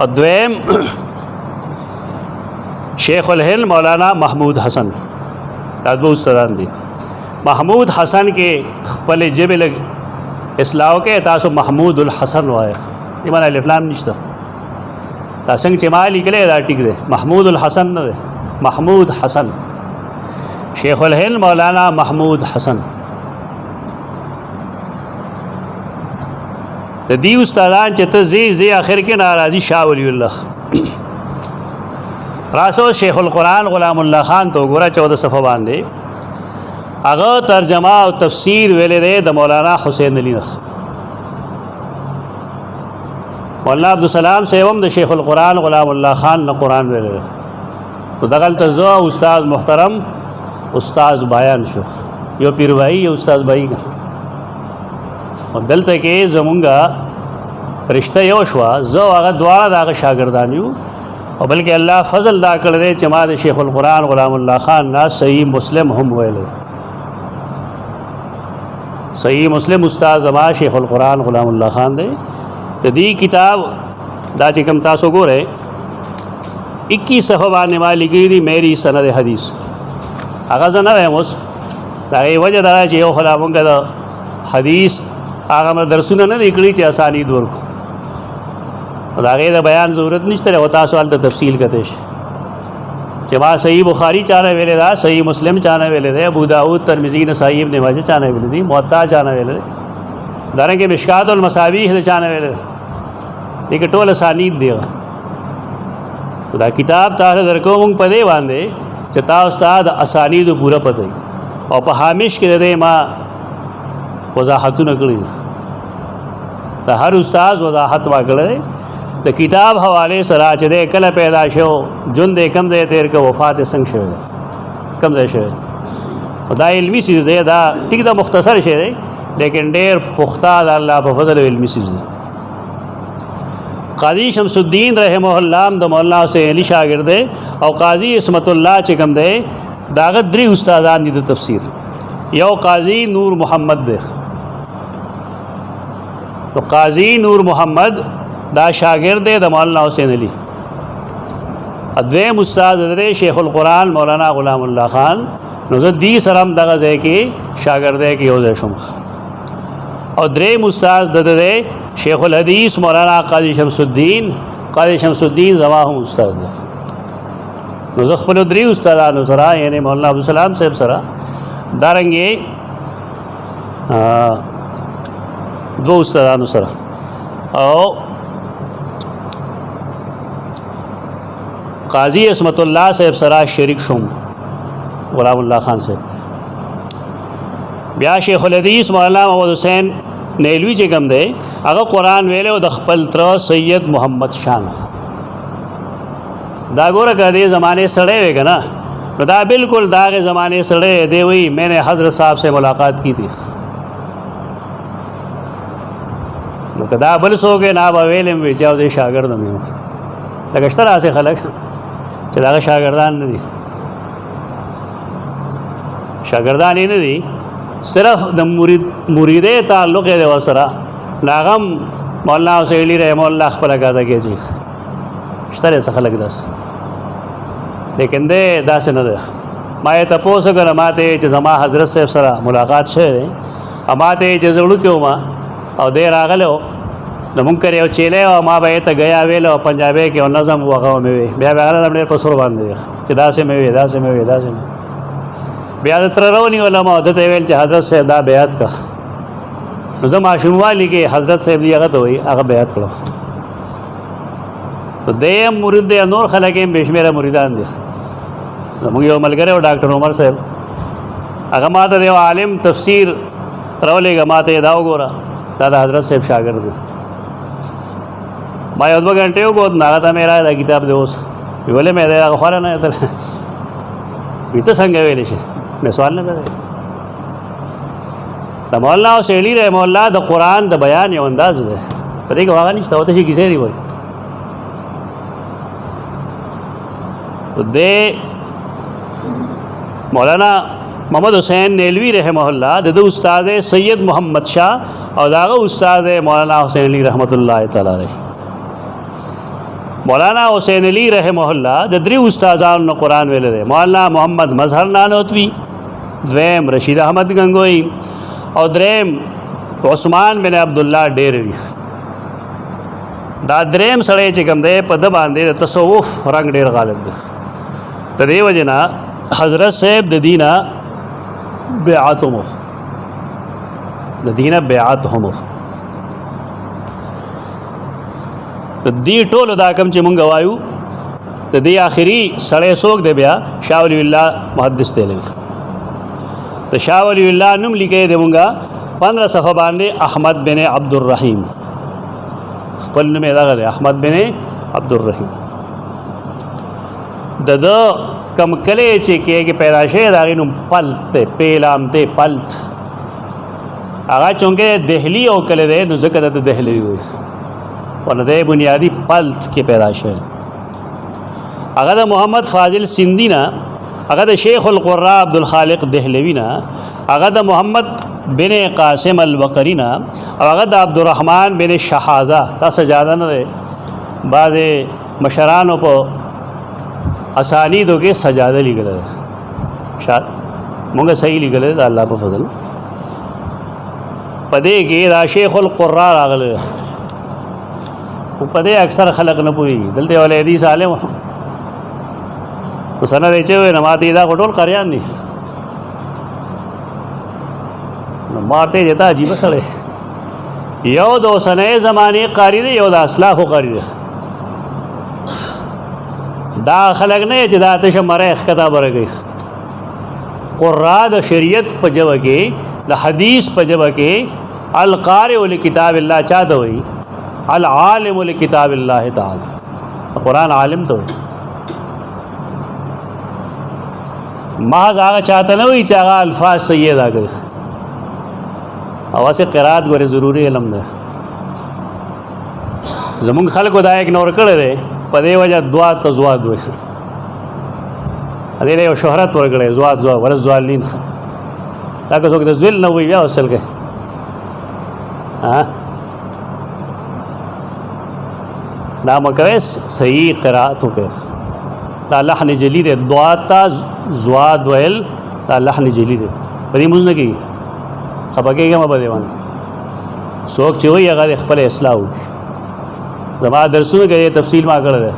او دویم شیخ الهند مولانا محمود حسن دا دوه استادان دي محمود حسن کې خپل جبه لګ اصلاح کې تاسو محمود الحسن وایي ایمان الف لام نشته تا څنګه چې ما لیکلی دا ټیک دی محمود الحسن نه دی محمود حسن شیخ الهند مولانا محمود حسن د دې استادان چې ته زی آخر کې ناراضي شاه ولی الله راسو شیخ القرآن غلام الله خان تو ګوره 14 صفحه باندې هغه ترجمه او تفسیر ویلې دی د مولانا حسین علی نخ مولانا عبدالسلام صاحب د شیخ القرآن غلام الله خان نه قرآن ویلې تو دغلته زه استاد محترم استاد بیان شو یو پیروایی یو استاد بای او دلته کې زمونږه رشتہ یو شوه زه هغه دواړه د هغه شاګردان یو او بلکې الله فضل دا کړی دی چې ما د شیخ القرآن غلام الله خان نه صحیح مسلم هم ویلی صحیح مسلم استاد زما شیخ القرآن غلام الله خان دی د دې کتاب دا چې کوم تاسو ګورئ 21 صفحه باندې ما لیکلي دي میری سند حدیث هغه زه نه وایم اوس د هغې وجه دا چې یو خو لا مونږ د حدیث هغه درسونه نه دي کړي چې اسانید ورکړو د هغې د بیان ضرورت نشته دی او تاسو هلته تفصیل کتی شي چې ما صحیح بخاری چانه ویلی دا صحیح مسلم چانه ویلی دی ابو داود ترمذی نسائی ابن ماجه چانه ویلی دی موطا چانه ویلی دی دارنګې مشکات المصابیح د چانه ویلی دی لیکن ټول اسانید دی دا کتاب تاسو درکو مونږ په دې باندې چې تاسو ته د اسانید پوره پته او په هامش کې د ما وضاحتونه کړی د هر استاد وضاحت واکړی د کتاب حواله سره چې د کله پیدا شو جون د کم ځای تیر کې وفات څنګه شوی کم ځای شوی دا علمي سیز دی دا ټیک دا مختصر شی دی لیکن ډېر پخته د الله په فضل علمي سیز دی قاضی شمس الدین رحمه الله د مولانا حسین علی شاګرد دی او قاضی عصمت الله چې کوم دی داغه درې استادان دي د تفسیر یو قاضی نور محمد دی تو قاضی نور محمد دا شاگرد دی د مولانا حسین علی دویم استاد دی شیخ القرآن مولانا غلام الله خان نو زه دی سره هم دغه ځای کې شاګردی کې یو ځای شوم او دریم استاد د شیخ الحدیث مولانا قاضی شمس الدین زما هم استاد دی نو زه خپلو درې استادانو سره یعنی مولانا عبدالسلام صاحب سره دارنګې دو استادانو سره او قاضی عصمت الله صاحب سره شریک شوم غلام الله خان صاحب بیا شیخ الحدیث مولانا محمد حسین نیلوی چې کوم دی هغه قرآن ویلی او د خپل تره سید محمد شان دا ګوره که دې زمانې سړی وی که نه نو دا بالکل د هغې زمانې سړی دی وی میں نے حضرت صاحب سے ملاقات کی تھی نو که دا بل څوک نه به ویلم وی چې او زه شاګرد یم لکه شته داسې خلک چې د هغه شاګردان نه دي شاګردان یې نه دي صرف د مریدۍ تعلق یې دی ورسره نو هغه هم مولانا حسین علی رحمه الله خپله کاته کېږي شته دی څه خلک داسې لیکن دی داسې نه دی ما یې تپوس وکړه ما ته چې زما حضرت صاحب سره ملاقات شوی دی ما ته چې زه وړوکی وم او دی راغلی و نو مونږ کرې یو چیلی و ما به یې ته ګیا ویل او پنجابۍ کې یو نظم و هغه مې وی بیا به هغه نظم ډېر په سرو باندې دی چې داسې مې وی داسې مې وی داسې مې بیا د تره راونیولم او ده ته یې ویل چې حضرت صاحب دا بیعت که نو زه ماشوموالي کې حضرت صاحب دی هغه ته وایي هغه بیعت کړم تو دی هم مرید دی نور خلک هم بې شمېره مریدان دي زموږ یو ملګری و ډاکټر عمر صاحب هغه ما ته د یو عالم تفسیر راولېږه ما ته یې دا وګوره دا د حضرت صاحب شاګرد دی ما یو 2 غنټې وګوت نو هغه ته مې راغی دا کتاب دی اوس ولې مې دی هغه خواره نه یې وي ته څنګه ویلی شي مې سوال نه پیدا د مولانا حسین علی رحمه الله د قرآن د بیان یو انداز دی په دې کې هغه نشته او ته شي کیسې دی وایي دے مولانا محمد حسین نیلوی رحمہ اللہ د استاد سید محمد شاہ اور داغه استاد مولانا حسین علی رحمۃ اللہ تعالی علیہ مولانا حسین علی رحمہ اللہ د درې استادانو قرآن ویل دی مولانا محمد مظهر نانوتوی دویم رشید احمد گنگوئی او دریم عثمان بن عبداللہ ډیروی دا دریم سړی چې کوم دی په د باندې د تصوف رنگ ډیر غالب دی د دې وجه نه حضرت صاحب د دینه بیعت هم د دینه بیعت هم د دې ټولو دا کوم چې مونږ وایو د دې آخري سړی څوک دی بیا شاه ولی الله محدث دهلوي د شاه ولی الله نوم لیکلی دی مونږه 15 صفحه باندې احمد بن عبدالرحیم خپل نوم یې دغه دی احمد بن عبدالرحیم د کم کلی چې کې پیدا شوی د هغې نوم پلت دی پیلام دی پلت هغه چونکې دهلي او کلی دی نو ځکه د دهلوي وایي ورنه دی بنیادي پلت کې پیدا شوی هغه د محمد فاضل سندي نه هغه د شیخ القراء عبدالخالق دهلوي نه هغه د محمد بن قاسم البقری نه او هغه د عبدالرحمن بن شحازه دا سجاده نه دی بعضې مشرانو په اسانیدو کې سجاده لیکلی دی شاید مونږ صحیح لیکلی دی د الله په فضل په دې کې دا شیخ القراء راغلی دی په دې اکثر خلق نه پوهېږي دلته یو حدیث عالم په سند یې چې وی نه ما ته دا خو ټول قاریان دي نو ما ته یې دا عجیبه سړی یو د اوسنۍ زمانې قاري دی یو د اسلافو قاري دی دا خلق نه چې دا تشه مریخ کتا برګي قرآ د شریعت په جبه کې د حدیث په جبه کې القارئ لکتاب الله چا ته وایي العالم لکتاب الله تعالی قرآن عالم ته وایي محض هغه چاته نه وایي چې هغه الفاظ صحیح ادا کوي او واسه قرات غوړي ضروری علم ده زمونږ خلکو دا اګنور کړی دی په دې وجه دعا تزواد وایي دې له یو شهرت ورکړي زواد ورزوالین دا که څوک د ذل نه وي بیا اصل کې دا مکوي صحیح قرات وکړه دا لحن جلی دی دعا تا زواد ویل دا لحن جلی دی په دې موږ نه کېږي خپکېږم په دې باندې څوک چې وایي هغه خپل اصلاح وکړي زما درسونه کې تفصیل ما کړی دی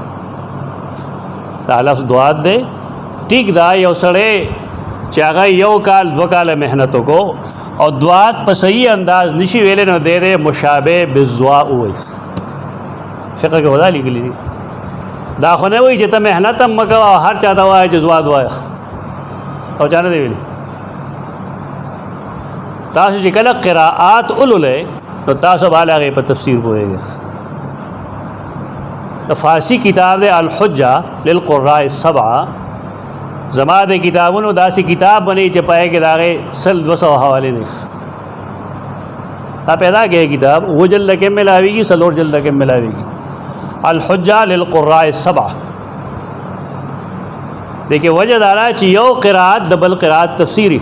دا لفظ دعا دی ٹھیک دا یو سړی چې هغه یو کال دو کال محنت وکړو او دعات په صحیح انداز نشي ویلې نو دې مشابه بالزوا وایي فقہ کې ودا لیکلي دي دا خو نه وایي چې ته محنت هم مکو او هر چا ته وایي چې زوا وایي او چا نه دی ویلي تاسو چې کله قراءات اولولې نو تاسو بالا هغې په تفسیر پوهېږئ د فارسی کتاب دی الحجه للقراء السبعه زما د کتابونو داسې کتاب بنی چې پای کې داغه 200 حوالې نه تا پیدا کړي کتاب وہ جلد کې ملاويږي سلور جلد کې ملاويږي الحجه للقراء السبعه دیکھیں وجہ دارا چې یو قرات د بل قرات تفسیری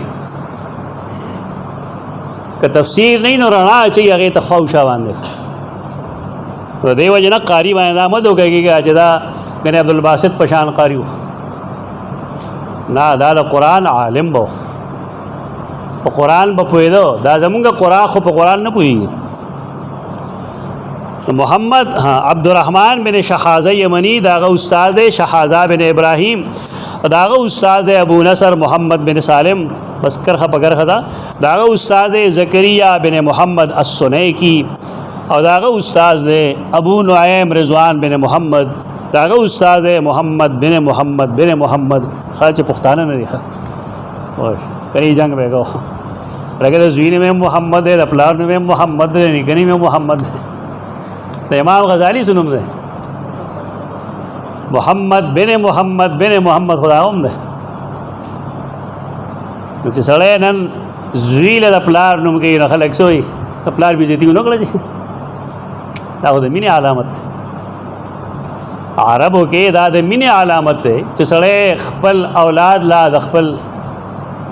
که تفسیر نه نو رڼا چې هغه ته خوښه باندې تو دیو جنا قاری باندې آمد وکړي چې دا غنی عبدالباسط پشان قاری نه دا د قرآن عالم بو په قرآن به پوهېدو دا زمونږ قرآن خو په قرآن نه پوهېږي محمد عبدالرحمن بن شخازه یمنی داغه استاد دی شخازه بن ابراهیم داغه استاد دی ابو نصر محمد بن سالم بس کرخه پکرخه داغه استاد دی زکریا بن محمد السنیکی او داغه استاد دی ابو نعیم رضوان بن محمد داغه استاد محمد بن محمد خالص پختانه نه دی او کئی جنگ به کو لکه د زوینه میں محمد ہے د پلار میں محمد ہے نکنی میں محمد ہے د امام غزالی سنوم ده محمد بن محمد خدا هم ده نو چې سړی نن زویله د پلار نوم کوي نو خلک څه وایي د پلار بېزتي ونه کړه دا خو د مینې علامت عربو کې دا د مینې علامت دی چې سړی خپل اولاد لا د خپل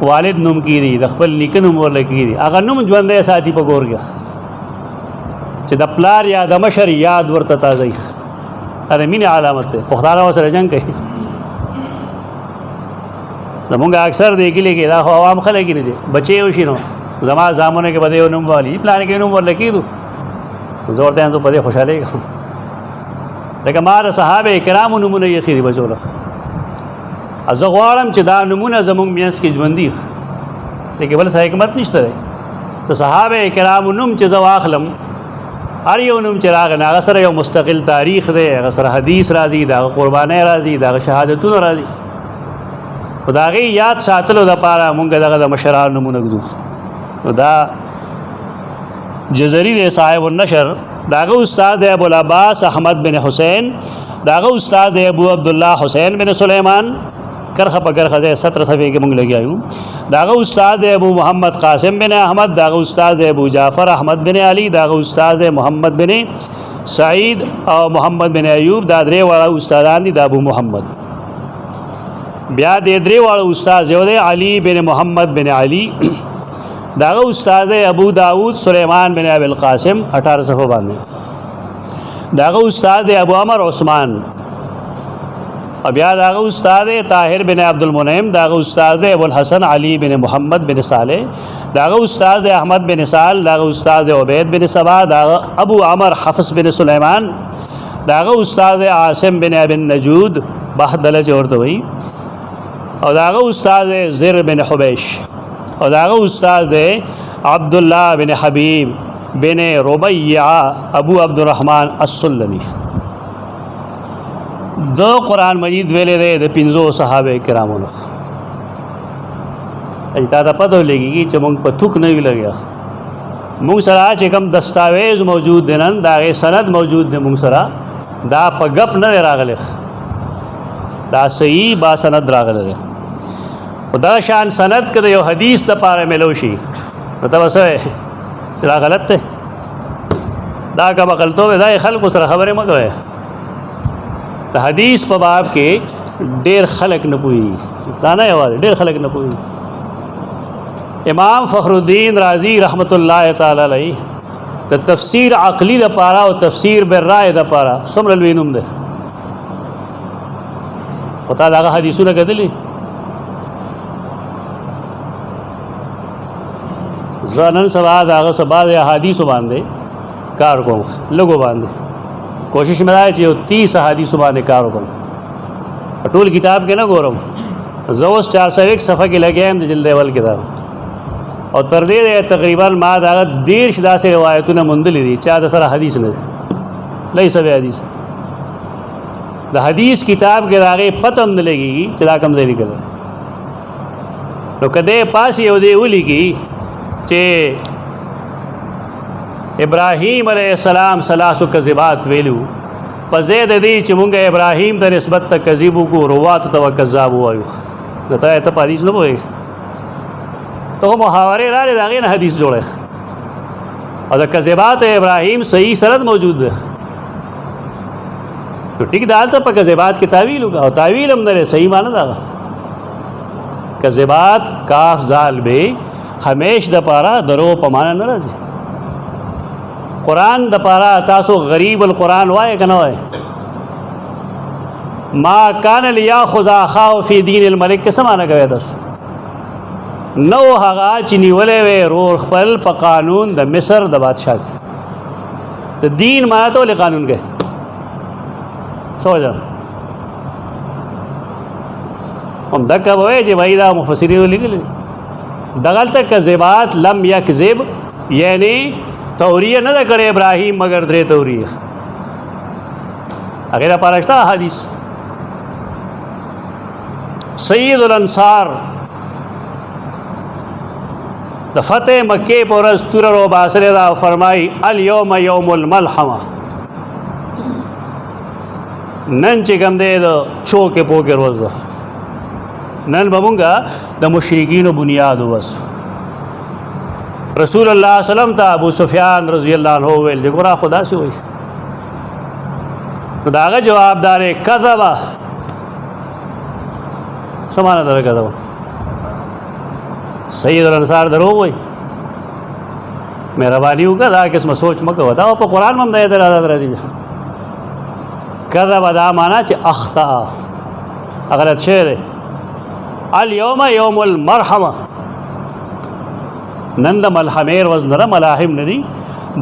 والد نوم کېږي د خپل نیکه نوم ورله کېږي هغه نوم ژوندی ساتي په کور کې چې د پلار یا د مشر یاد ورته تازه وي دا د مینې علامت دی پښتانه ورسره جنګ کوي زمونږ اکثر دی کلي کې دا خو عوام خلک نه دي بچې وشي نو زما زامنو کې به د یو نوم والي پلان کې نوم ورله کېږدو زه ورته یم زه په دې خوشحالېږم ځکه ما د صحابه کرامو نومونه یې ایښي دي بچو له زه غواړم چې دا نومونه زمونږ منځ کې ژوندي لیکن بل څه حکمت نشته دی د صحابه کرامو نوم چې زه واخلم هر یو نوم چې راغی هغه سره یو مستقل تاریخ دی هغه سره حدیث راځي د هغه قربانۍ راځي د هغه شهادتونه راځي خو د هغې یاد ساتلو دپاره مونږ دغه د مشرانو نومونه ږدو نو دا جزري دی صاحب النشر د هغه استاد دی ابوالعباس احمد بن حسین د هغه استاد دی ابو عبدالله حسین بن سلیمان کرخه په کرخه دی 17 صفحې کې مونږ لګیا یو د هغه استاد دی ابو محمد قاسم بن احمد د هغه استاد دی ابو جعفر احمد بن علي د هغه استاد دی محمد بن سعید او محمد بن ایوب دا درې واړه استادان دي د ابو محمد بیا د درې واړه استاد یو دی علي بن محمد بن علي دا هغه استاد دی ابو داود سلیمان بن ابي القاسم 18 صفحه باندې دا هغه استاد دی ابو عمر عثمان بیا دا هغه استاد دی طاهر بن عبد المنعم دا هغه استاد دی ابو الحسن علي بن محمد بن صالح دا هغه استاد دی احمد بن سال دا هغه استاد دی عبید بن صبا دا ابو عمر حفص بن سلیمان دا هغه استاد دی عاصم بن ابي النجود بهدله ورته وي او دا هغه استاد دی زر بن حبیش او دا هغه استاد دی عبد الله بن حبیب بن ربيعه ابو عبد الرحمن السلمي د قرآن مجید ویلې دی د 5 صحابه کرامو نه. تا ته پته ولګېږي چې موږ په توک نه یو لګیا. موږ سره چې کوم دستاویز موجود دی نن د هغې سند موجود دی موږ سره، دا په ګپ نه دی راغلی، دا صحیح با سند راغلی دی. خو دا شان سند که د یو حدیث دپاره میلو شي نو ته به څه وایې چې دا غلط دی، دا که بغلتوب دی، دا یې خلکو سره خبرې مه کوئ. د حدیث په باب کې ډېر خلک نه پوهېږي، دا نه یوازې ډېر خلک نه پوهېږي. امام فخر الدین رازی رحمت الله تعالی علیه د تفسیر عقلی دپاره او تفسیر بالرأی دپاره څومره لوی نوم دی. خو تا د هغه حدیثونه کتلي؟ زه نن سبا د هغه څه بعضې احادیثو باندې کار کوم، لږو باندې کوشش مې دا چې یو 30 احادیثو باندې کار وکړم. په ټول کتاب کې نه ګورم، زه اوس 401 صفحه کې لګیا یم د جلد اول کتاب، او تر دې تقریبا ما د هغه 13 داسې روایتونه موندلي دي چا د سره حدیث نه دی، لیس بحدیث. د حدیث کتاب کې د هغې پته هم نه لګېږي چې دا کوم ځای لیکلی. نو که دی پاس یو دی ولیکي چې ابراهیم علیہ السلام 3 کذبات ویلو، په ځای د دې چې مونږ ابراهیم ته نسبت ته کذب وکړو، رواتو ته کذاب ووایو، نو ته په حدیث نه پوهېږې، ته خو محاورې راغلې د هغې نه حدیث جوړی. او د کذبات ابراهیم صحیح سند موجود دی. نو ټیک دا هلته په کذبات کې تاویل وکړه، او تاویل هم نه دی، صحیح معنی دا کذبات کاف زال به همیش د پاره درو په معنی نه راځي. قرآن د پاره تاسو غریب القرآن وایې که نه وایې؟ ما کان لیاخذ اخاه فی دین الملک کې څه معنی کوئ تاسو؟ نو هغه چې نیولی وی رور خپل په قانون د مصر د بادشاه کې. د دین معنی ته ولې قانون کوي؟ څه وجه؟ همدکه به وایې چې بھائی دا مفسرینو لیکلي دي. دغلته کذبات لم یکذب یعنی توریه نه ده کړې ابراهیم مگر 3 توریه، هغې لپاره شته حدیث. سید الانصار د فتح مکې په ورځ توره روباسلې ده او فرمایي الیوم یوم الملحمه، نن چې کوم دی د چوکې پوکې ورځ ده، نن به مونږ د مشرکینو بنیاد وباسو. رسول الله صلی الله علیه وسلم ته ابو سفیان رضی الله عنه ویل چې ګوره خدا سي وایي، نو د هغه جواب دار کذبه. څه معنی ده کذبه؟ سید الانصار دروغ وایي. مهرباني وکړه دا قسمه سوچ مه کوه، دا په قرآن هم د اعتراضات راځي. کذبه دا معنی چې اخطأ، غلط شوی دی. الیوم یوم المرحمه، نن د ملحمې ورځ نه ده، ملاحم نه دي،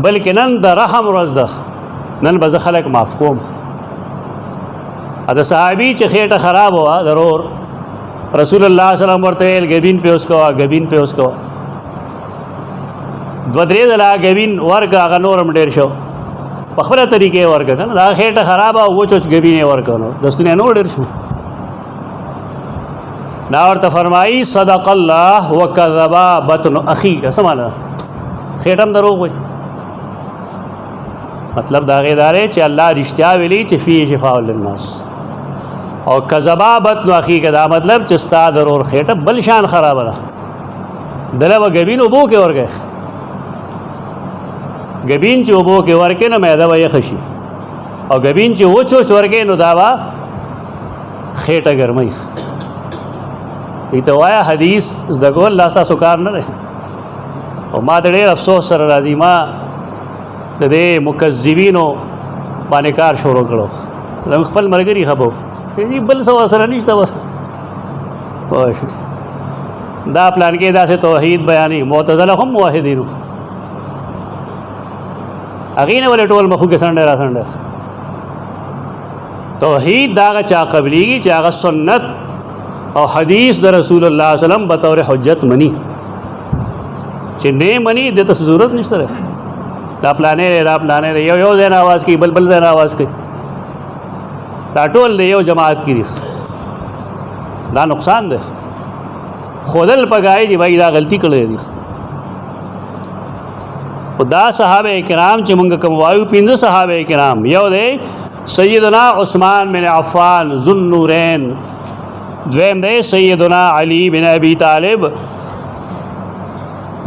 بلکې نن د رحم ورځ ده، نن به زه خلک معاف کوم. د صحابي چې خېټه خراب وه ضرور رسول الله صلی الله علیه وسلم ورته ویل ګبین پې اوس کوه، ګبین پې اوس کوه. 2-3 ځله ګبین ورکړه، هغه نور هم ډېر شو، په خپله طریقې ورکړه که نه، دا خېټه خرابه او وچ ګبین یې ورکړه، نو دستونه نور ډېر شو. دا ورته فرمایي صدق الله وکذب بطن اخیک. څه معنی ده؟ خېټه هم دروغ وایي. مطلب د هغې دا دی چې الله رښتیا ویلي چې فیه شفاء للناس، او کذبا بطن اخیک دا مطلب چې ستا د ورور خېټه بل شان خرابه ده، دله به ګبین اوبو کې ورکړې، ګبین چې اوبو کې ورکړې نو معده به یخه شي، او ګبین چې وچ وچ ورکړې نو دا به خېټه ګرموي. ته وایه حدیث زده کول لا ستاسو کار نه دی. او ما د ډېر افسوس سره راځي، ما د دې مکذبینو باندې کار شروع کړو. زموږ خپل ملګري خبو چې بل څه ورسره نشته، بس دا پلان کې داسې توحید بیانوي، معتزله هم موحدینو، هغې نه ولې ټول مخو کې سنډی را سنډی. توحید د هغه چا قبلیږي چې هغه سنت او حدیث د رسول الله صلی الله علیه وسلم بطور حجت منی، چې نه منی د ته ضرورت نشته ده. دا پلانې یو ځای نه آواز کوي، بل ځای نه آواز کوي. دا ټول دی یو جماعت کې دي دا نقصان دی خودل پګای دی وای دا غلطی کړې دي خدا صحابه کرام چې مونږ کوم وایو 15 صحابه کرام یو دی سیدنا عثمان بن عفان ذو النورین دویم دی سیدنا علی بن ابی طالب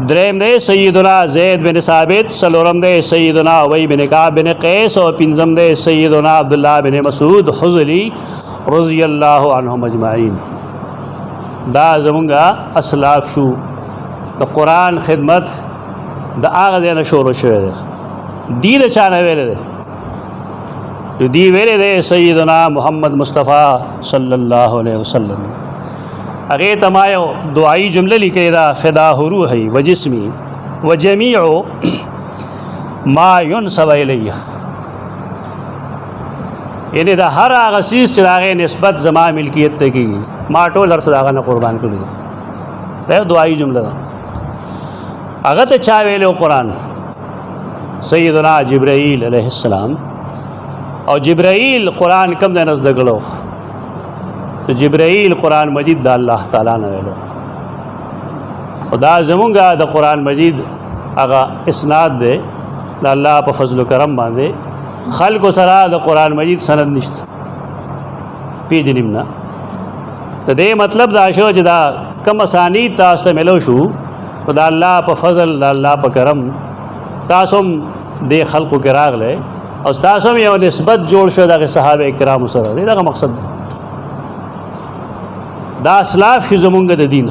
دریم دی سیدنا زید بن ثابت سلورم دی سیدنا ابی بن کعب بن قیس اور پنځم دی سیدنا عبداللہ بن مسعود حذلی رضی اللہ عنہم اجمعین دا زمونږه اسلاف شو د قرآن خدمت د هغه ځای نه شروع شوی دی دی د چا نه ویلی دی دی ویلی دی سیدنا محمد مصطفیٰ صلی اللہ علیہ وسلم هغې ته ما یو دعایي جمله لیکلې ده فداه روحی و جسمی و جمیع ما ینسب الیه یعنی د هر هغه څیز چې د هغې نسبت زما ملکیت ته کېږي ما ټول هر څه د هغه نه قربان کړي دي دا یو دعایي جمله ده هغه ته چا ویلو قرآن سیدنا جبرائیل علیہ السلام او جبرائیل قرآن کم دی نه زده کړو جبرائیل قرآن مجید د الله تعالی نه ویلو او دا زمونږه د قرآن مجید هغه اسناد دی د الله په فضل و کرم باندې خلکو سره د قرآن مجید سند نشته پیژنیم نه د دې مطلب دا شو چې دا کم اسانید تاسو ته ملو شو د الله په فضل د الله په کرم تاسو هم د خلکو کې راغلی او تاسو هم یو نسبت جوړ شو دغه صحابه کرامو سره دغه مقصد دا اسلاف شي زمونږ د دین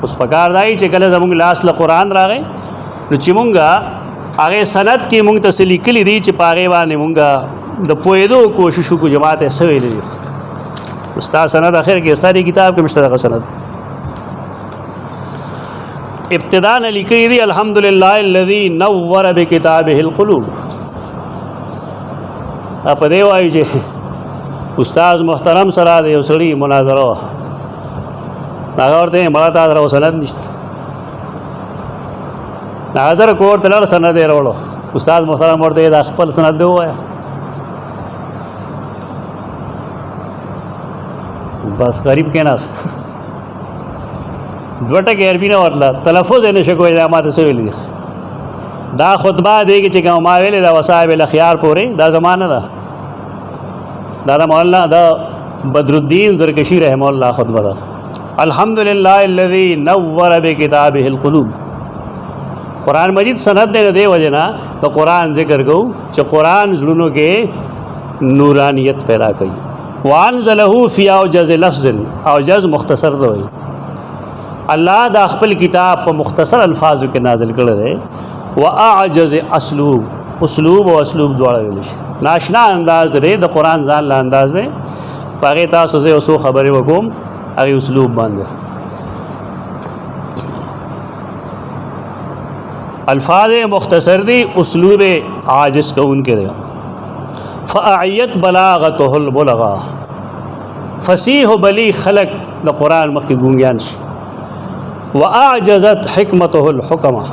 اوس پکار دی چې کله زمونږ لاس له قرآن راغی نو چې مونږه هغې سند کې مونږ ته څه لیکلي دي چې په هغې باندې مونږ د پوهېدو کوشش وکړو جماعت یې څه ویلي دي ستا سند اخر کې ستا دې کتاب کې مشته دغه سند ابتدا نے لکھی دی الحمدللہ الذی نور بکتابه القلوب آپ دے وایي چې استاد محترم سره د یو سړي مناظره وه هغه ورته مړه تا سره سند نشته هغه زره کور ته لاړ سند یې راوړو استاد محترم ورته دا خپل سند دی ووایه بس غریب کېناست دوه ټکي عربي نه ورتله تلفظ یې نشه کوی دا ماته څه ویلي دي دا خطبه دی چې کوم ما ویلې دا وصایب الاخیار پورې دا زمانه ده دا مولانا دا بدر الدین زرکشی رحمه الله خطبه ده الحمدللہ الذی نور بکتابه القلوب قرآن مجید سند دی دې وجه نه د قرآن ذکر کو چې قرآن زړونو کې نورانیت پیدا کوي وانزله فی اوجز لفظ اوجز مختصر دی الله دا خپل کتاب په مختصر الفاظو کې نازل کړی دی واعجز اسلوب اسلوب او اسلوب دواړه ویل شي ناشنا انداز دی د قرآن ځان له انداز دی په هغې تاسو زه یو څو خبرې وکوم هغې اسلوب باندې الفاظ مختصر دی اسلوب عاجز کوونکی دی فاعیت بلاغته البلغا فصیح و بلی خلق د قرآن مخکې ګونګیان شي واعجزت حکمته الحکمه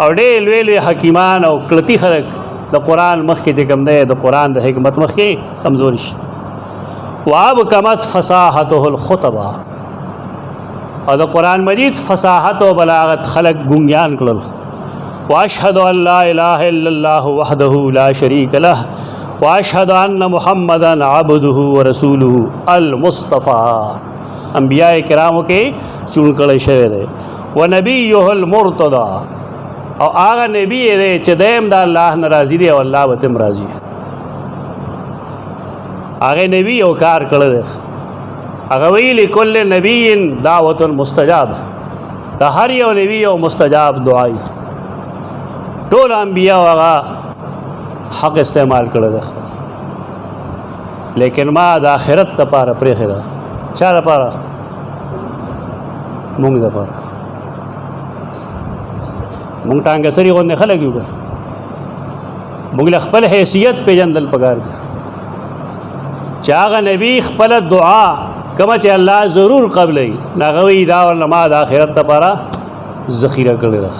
او ډېر لوی لوی حکیمان او کلتي خلک د قرآن مخکې چې کوم دی د قرآن د حکمت مخکې کمزوري شي وابکمت فصاحته الخطبه او د قرآن مجید فصاحت او بلاغت خلق ګونګیان کړل واشهد ان لا اله الا الله وحده لا شريك له واشهد ان محمدا عبده ورسوله المصطفى انبیاء کرامو کې چون کړی شوی دی ونبیه المرتضی او هغه نبی دی چې دیم د الله نه راضي دی او الله به تم راضي هغه نبی یو کار کړی دی هغه وی لکل نبی دعوت مستجاب د هر یو نبی یو مستجاب دعای ټول انبیاء هغه حق استعمال کړی دی لیکن ما د آخرت لپاره پرېښې ده چا لپاره مونږ لپاره مونږ ټانګه سري غوندې خلک یو مونږ له خپل حیثیت پیژندل پکار دي چې هغه نبی خپل دعا کومه چې الله ضرور قبلوي هغه وایي دا ورله ما د آخرت لپاره ذخیره کړې ده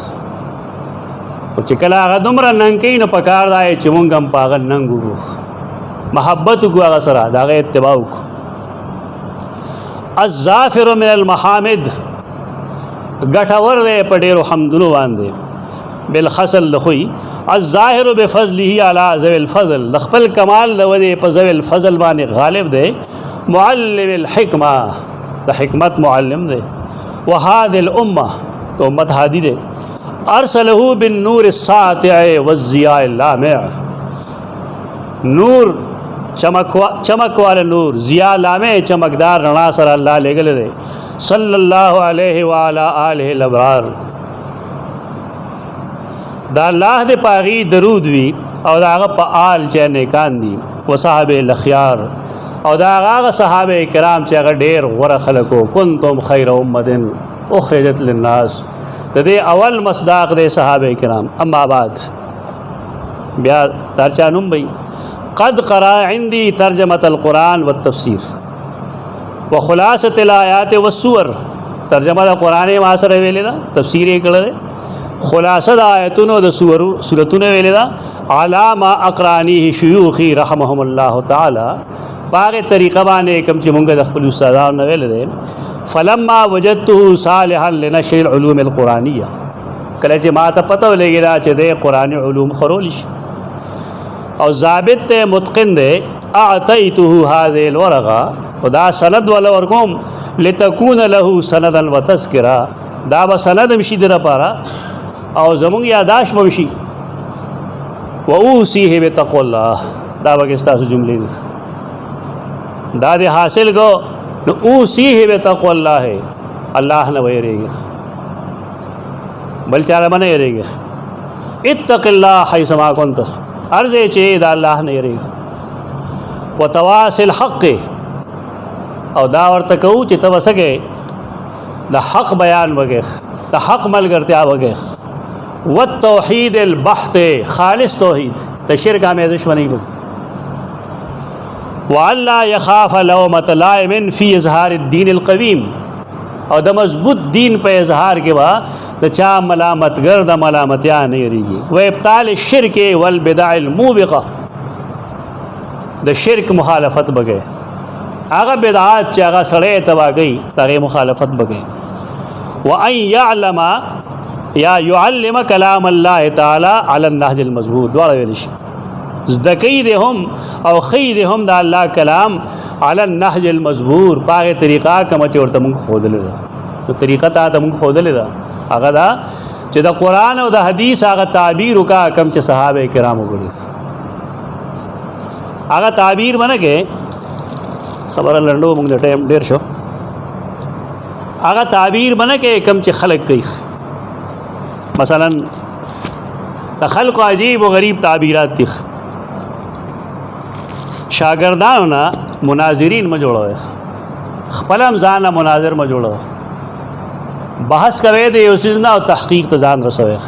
او چې کله هغه دومره ننګ کوي نو پکار دی چې مونږ هم په هغه ننګ وکړو محبت کو هغه سره د هغه اتباع کو. الظافر من المحامد ګټور دی په ډېرو حمدونو باندې بالخصل لخوی الظاهر بفضله علی ذوی الفضل د خپل کمال د ودې په ذوی الفضل باندې غالب دی. معلم الحکمه د حکمت معلم دی. وهذه الامه تو امت هادی دی. ارسله بالنور الساطع والضیاء اللامع نور چمک والا نور ضیاء لامع چمکدار رڼا سره الله لګل دی. صلی الله علیه وعلى آله الابرار دا الله دې پاغي درود وی او دا هغه په آل چې نیکان دي او صحابه الاخيار او دا هغه صحابه کرام چې هغه ډېر غوره خلکو. کنتم خیر امه اخرجت للناس د دې اول مصداق دې صحابه کرام. اما بعد بیا ترچانوم بی قد قرأ عندي ترجمة القرآن والتفسير وخلاصة الآيات والسور. ترجمه د قرآن ما سره ویلې ده، تفسیر یې کړل، خلاصه د آیتونو د سورتونو ویلې ده. علامه اقرانیه شيوخي رحمهم الله تعالی باغه طریقه باندې کوم چې مونږ د خپل استادانو ویلې ده. فلما وجدته صالحا لنشر العلوم القرآنيه کله چې ما ته پته ولګی دا چې د قرآني علوم خرول شي او ضابط ته متقن دی. اعطيته هذه الورقه ودا سند ولا ورقوم لتكون له سندا وتذكرا دا به سند مشي در پاره او زمون یاداش بمشي. واوصيه بتقوى الله دا به تاسو جملې دا دې حاصل کو نو اوصيه بتقوى الله الله نه ويریږي بل چاره باندې ويریږي. اتق الله حيث ما كنت ارزه چې دا الله نه ويریږي. وتواصل حق او دا ورته کو چې ته وسګې د حق بیان وګې د حق ملګرتیا وګې. والتوحید البحت خالص توحید د شرک آمیزش ونی وګ. والله يخاف لومة لائم في اظهار الدين القويم او د مضبوط دین په اظهار کې وا د چا ملامتګر د ملامتیا نه یریږي. و ابطال الشرك والبدع الموبقه د شرک مخالفت بګي هغه بدعات چې هغه سړی تبا گئی هغه مخالفت بګي. وان يعلم یا يعلم كلام الله تعالی على النهج المضبوط دواړه ویل شي. زدکی دې هم او خې دې هم د الله کلام على النهج المضبوط باغه طریقه کوم چې ورته موږ خودلې ده. نو طریقه ته موږ خودلې ده هغه دا چې د قران او د حدیث هغه تعبیر وکا کوم چې صحابه کرام وګړي هغه تعبیر باندې کې خبره لنډو موږ د ټایم ډیر شو. هغه تعبیر باندې کې کوم چې خلق کوي مثلا د خلق عجیب و غریب تعبیرات دي. شاګردانو نه مناظرین ما جوړوي خپل هم ځان مناظر ما جوړوي بحث کوي د یو څه نه او تحقیق ته ځان رسوي.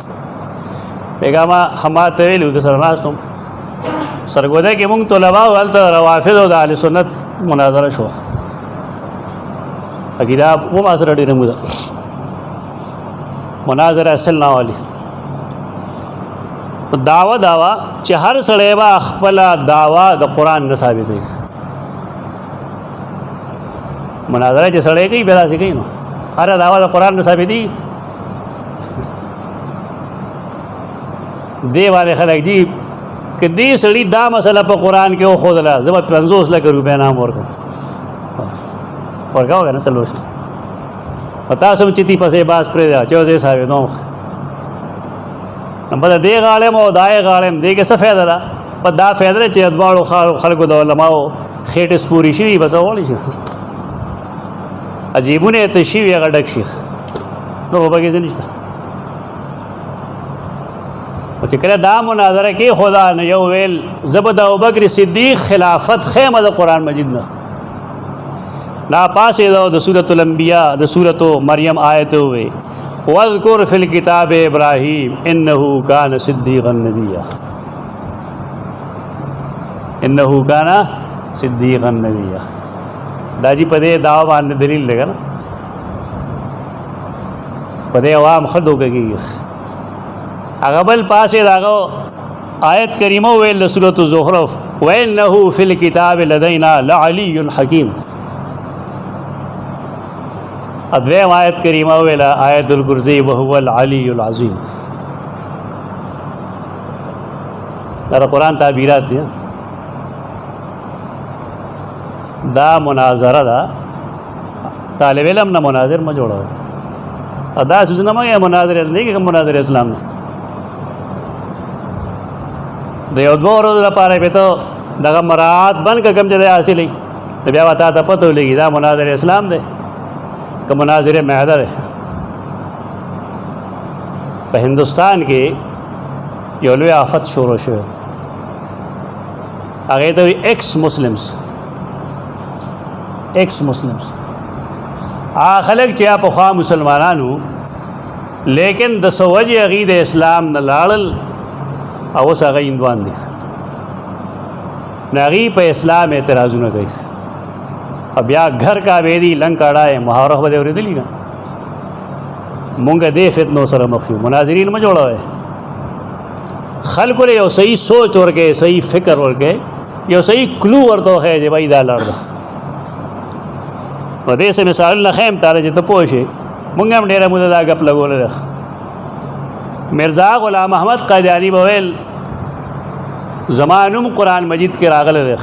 پیغام هم ته ویلو د سره ناستم سرګوده کې مونږ طلباء او ال روافض او د اهل سنت مناظره شو. اګیدا و ما سره ډیره موده مناظره اصل نه والی داوا چې هر سړی با خپل داوا د قران نه ثابت دی. مناظره چې سړی کوي پیدا شي کوي نو هر داوا د قران نه ثابت دی. دی باندې خلک دي کدی سړی دا مسله په قران کې او خودله زما 50 لک روپیا نام ورکو ورکاو کنه سلوش پتا سم چې تی پسې باس پرې دا چې اوسه صاحب نو نمبر دې غالم او دای غالم دې کې څه فائدہ ده په دا فائدہ چې ادوارو خلکو د علماو خېټه سپوري شي بس وړي شي عجیبونه ته شي هغه ډک شي نو وبګې ځنيشته. او چې کله دا مناظره کې خدا نه یو ویل زبد ابوبکر صدیق خلافت خیمه د قران مجید نه لا پاسې د سورۃ الانبیاء د سورۃ مریم آیت وې واذکر فی الکتاب ابراهیم انه کان صدیقا نبیا انه کان صدیقا نبیا. دا جی په دې داوا باندې دلیل لګا نه په دې عوام خدو کوي. هغه بل پاسې داغه آیت کریمه ویل سورۃ الزخرف وَإِنَّهُ فِي الْكِتَابِ لَدَيْنَا لَعَلِيٌّ حَكِيمٌ. ادویم آیت کریمہ ویلا آیت الکرسی وهو العلی العظیم. دا قرآن تعبیرات دیا دا مناظرہ دا طالب علم نہ مناظر میں جوڑا ہے دا سوچنا میں مناظر نہیں کہ مناظر اسلام نے دا یو دو روز لپاره پہ تو دا مراعات بن کا کم جدے حاصل ہی بیا وتا تا پتہ لگی دا مناظر اسلام دے کہ مناظر معاہدہ دے. په ہندوستان کې یو لوی آفت شروع شوه هغه ته ایکس مسلمز خلق چې په خوا مسلمانانو لیکن د سوجي عقید اسلام نه لاړل او اوس هغه هندوان دي ناغي په اسلام اعتراضونه کوي. اب یا گھر کا بیدی لنگ کاڑائے محاورہ بده اوریدلی نه مونږه دې فتنو سره مخ یو مناظرین ما جوړه ہے خلق له یو صحیح سوچ ورکه صحیح فکر ورکه یو صحیح کلو ورته ہے چې بھائی دا لړ ده په دې سه مثال نه خیم تعالی چې ته پوښي مونږ هم ډیره موده دا غپ لګول ده. مرزا غلام احمد قادیانی بویل زمانم قرآن مجید کې راغله ده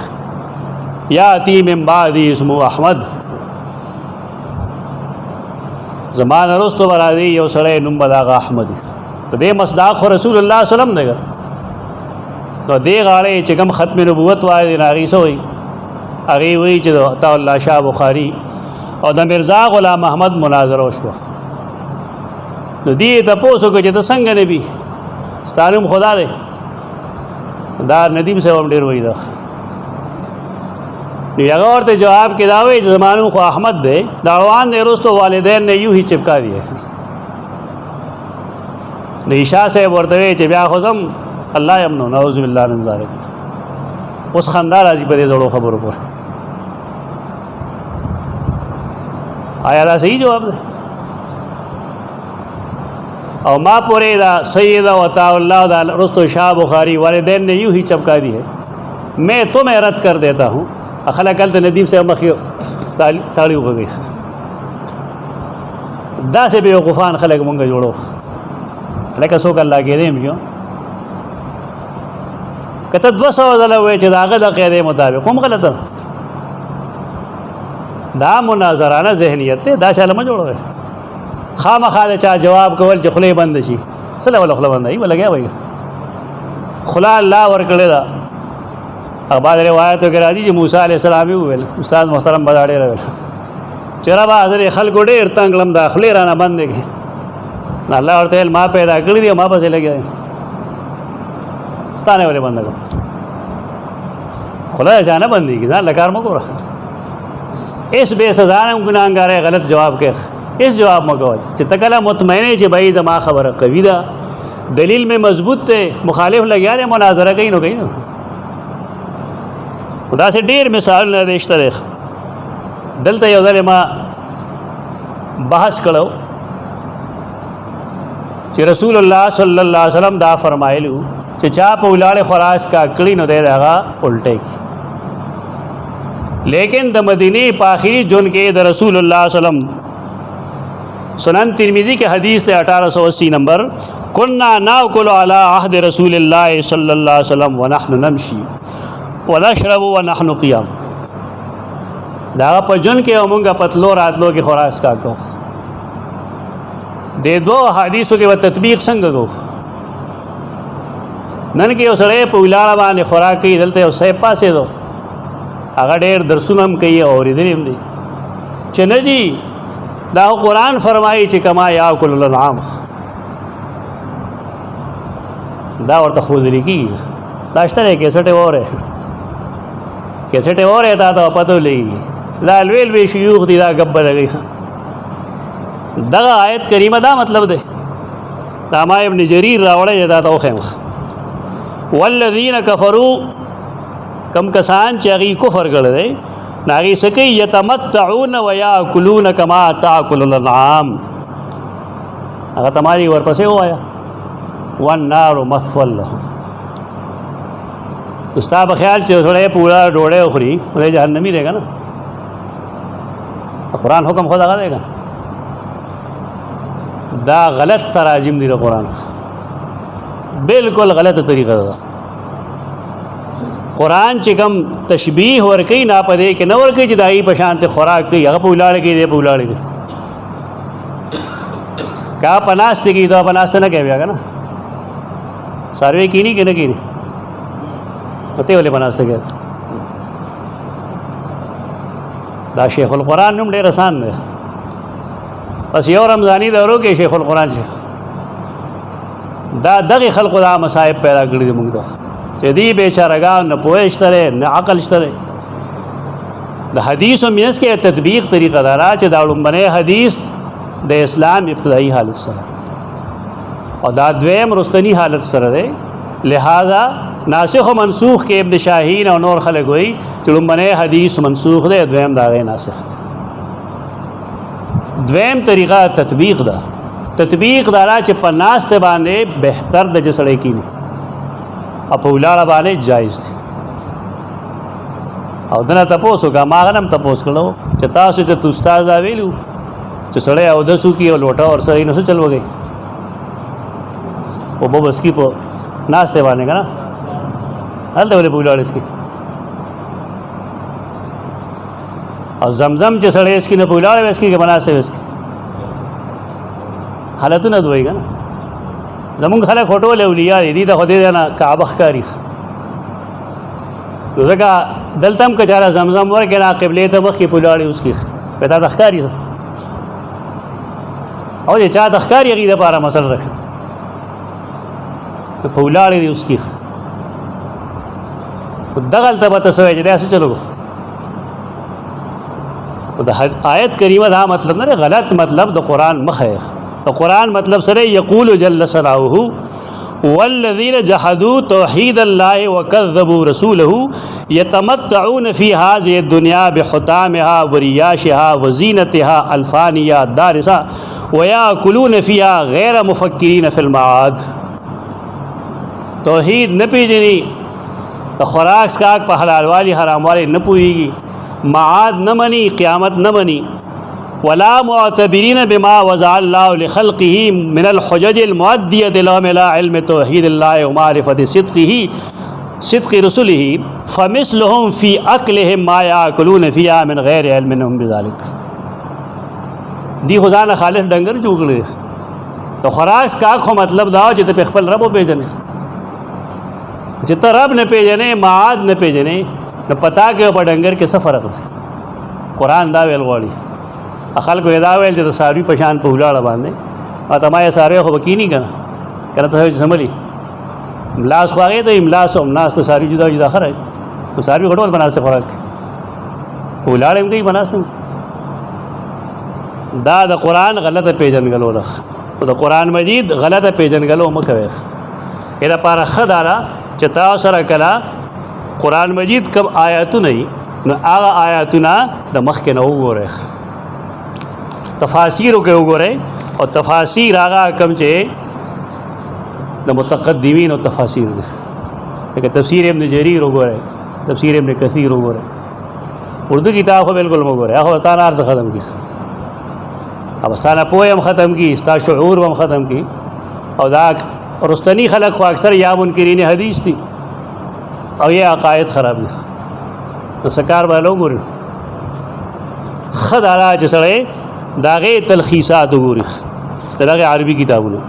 یاتی من بعدی اسمو احمد زمان رستو برادی یو سړی نوم بداغه احمد ته دې مصداق رسول الله صلی الله علیه وسلم دی نو دې غاړې چې کوم ختم نبوت وایي ناغي سوې هغه وی چې عطا الله شاه بخاری او د مرزا غلام احمد مناظره وشو نو دې ته پوسو کې چې د څنګه نبی ستانم خدا دې دا ندیم سے هم ډیر وای دا نو هغه ورته جواب کې دا وی زمانو خو احمد دی دا روان دی رستو والدین نه یو هی چپکا دی نشا سے ورته وی چې بیا خو زم الله یمنو نعوذ بالله من ذلک اوس خندار راځي په دې زړو خبرو پر آیا دا صحیح جواب ده او ما پورے دا سید و عطا اللہ دا رستو شاہ بخاری والدین نے یوں ہی چپکا دی ہے میں تمہیں رد کر دیتا ہوں خلق کل ندیم سے مخیو تاڑیو ہو گئی دا سے بیوقوفان خلق منگا جوڑو لکه څوک الله کې دیم جو کته 200 ځله وای چې داغه د قاعده مطابق هم غلطه دا مناظرانه ذهنیت ته دا شاله ما جوړوي خامخا د چا جواب کول چې خله بند شي سره ولا خله بند ای ولګیا وای خلا الله ور کړی دا بعض روایتو کې راځي چې موسی علی السلام ویل استاد محترم بداړي راول چیرې با حضرت خلکو ډېر تنګلم داخلي رانه بند کی الله ورته ما پیدا کړی دی ما پسې لګیا ستانه ولې بند کړ خلا ځانه بندي کی ځان لکار مګور اس بے سزا نه ګناګار غلط جواب کې اس جواب مګو چې تکله مطمئنه چې بھائی زما خبره قوی ده دلیل میں مضبوط ته مخالف لګیا ره مناظره کوي نو کوي خدا سے ډیر مثال نه دشته ده دلته یو ځل ما بحث کړو چې رسول الله صلی الله علیه وسلم دا فرمایلو چې چا په ولاړ خراج کا کړي نو دی هغه الټه کی لیکن د مدینه په اخري جون کې د رسول الله صلی الله علیه وسلم سنن ترمذی کے حدیث 1880 نمبر کنا ناکل علی عہد رسول اللہ صلی اللہ علیہ وسلم ونحن نمشی ونشرب ونحن قیام دا په جون کې موږ پتلو راتلو کې خوراک کا کو د دو حدیثو کې تطبیق څنګه کو نن کې اوسړې په ولاړه باندې خوراک کې دلته او سې پاسې دو هغه ډېر درسونه هم کوي او دې هم دي چې نه جی دا قرآن فرمایي چې کما یاکل الانعام دا ورته خودري کی دا شته کیسټ وره تا ته پته لګي لا لویل وی شيوخ دي دا غبر لګي دا آیت کریمه دا مطلب ده دا ما ابن جریر راوړی دا ته خو والذین کفروا کم کسان چې هغه کفر کړل ناغي سکی یتمتعون ویاکلون کما تاکل الانعام هغه تمہاری ورپسې وایا والنار مثوى لهم استا په خیال چې سړی پورا ډوډۍ وخوري نو جهنمی دی که نه. قرآن حکم خود هغه دی که دا غلط تراجم دی د قرآن، بالکل غلطه طریقه ده. قرآن چې کوم تشبیه ورکوي نا په دې کې نه ورکوي چې د هغې په شان ته خوراک کوي، هغه په ولاړه کوي دی په ولاړه کوي، کا په ناسته کوي دا په ناسته نه کوي بیا که نه. څاروی کینی که نه کینی نو ته ولې په ناسته کوي؟ دا شیخ القرآن نوم ډېر اسان دی، بس یو رمضاني دورو کې شیخ القرآن شیخ دا دغه خلقو دا مصائب پیدا کړي دي موږ ته چې دی بیچارهګان نه پوهه شته دی نه عقل شته دی. د حدیثو منځ کې تطبیق طریقه دا ده چې دا لومبنی حدیث د اسلام ابتدایي حالت سره او دا دویم رستنی حالت سره دی. لہذا ناسخ و منسوخ کې ابن شاهین او نور خلک وایي چې لومبنی حدیث منسوخ دی، دویم د هغې ناسخ دی. دویم طریقه تطبیق ده. تطبیق دا ده چې په ناستې باندې بهتر د چې سړی کیني او په ولاړه باندې جایز دی. او دنه تپوس وکړه، ما هغه نه هم تپوس کړی چې تاسو ته استاد دا ویلي چې سړی اودس وکړي او لوټه ورسره یې نو څه چل وکړي اوبه به څکي په ناستې باندې که نه، هلته ولې په ولاړې څکي. او زمزم چې سړی څکي نه په ولاړې به څکي که په ناستې به څکي، حالتونه دوی که نه. زمونږ خلک هوټول اولیاء دي، دي ته خو دې نه کعبه ښکاري. نو ځکه دلته هم که چاله زمزم ورکړې نه قبلې ته مخکې په ولاړې وڅکي په تا ته ښکاري او چې چا ته ښکاري هغې دپاره مسل رکړي په ولاړې دې وڅکي. دغلته به ته څه وایې چې دا څه چلو د آیت کریمه دا مطلب نه غلط مطلب د قرآن مخه. د قرآن مطلب سره یقول جل ثناؤه والذین جحدوا توحید الله وکذبوا رسوله یتمتعون فی هذه الدنیا بحطامها ورياشها وزینتها الفانیہ الدارسہ ویاکلون فیها غیر مفکرین فی المعاد. توحید نه پیژني، د خوراک څښاک په حلال والی حرام والی نه پوهېږي، معاد نه مني، قیامت نه مني، ولا معتبرین بما وضع الله لخلقه من الحجج المؤدیة لهم الى علم توحید الله ومعرفة صدق رسله فمثلهم في اکلهم ما یاکلون فیها من غیر علم منهم بذلك. دی خو ځانه خالص ډنګر جوړ کړی. د خوراک څښاک خو مطلب دا چې ته په خپل رب وپېژنې، چې ته رب نه پیژنې معاد نه پیژنې نو پتا کې په ډنګر کې څه فرق دی. قرآن دا ویل غواړي. خلکو یې دا ویل چې د څاروي په شان په ولاړه باندې او ته ما یې څاروی خو به کیني که نه، که نه ته چې سملي ملاس خو هغې ته ملاس او ناس ته څاروي جدا جدا ښه راځي. نو څاروي خو ډول په ناسته خوراک کوي، په ولاړه هم کوي په ناسته هم. دا د قرآن غلطه پیژنګلو ده. د قرآن مجید غلطه پیژنګلو مه کوئ. دې دپاره ښه دا ده چې تاسو سره کله قرآن مجید کم آیاتونه وي نو هغه آیاتونه د مخکې نه وګورئ، تفاسیرو کې وګورئ. او تفاسیر هغه کم چې د متقدمین او تفاسیر دي، لکه تفسیر ابن جریر وګورئ، تفسیر ابن کثیر وګورئ. اردو کتاب خو بالکل مه ګورئ، هغه ستانه هر څه ختم کړي، هغه ستانه پوهه هم ختم کړي، ستا شعور هم ختم کړي. او دا رستنی خلق خو اکثر یا منکرین حدیث دي او یا عقاید خراب دي. نو سکار به وګورئ. ښه دا ده چې سړی د هغې تلخیصات وګوري، د هغې عربي کتابونه.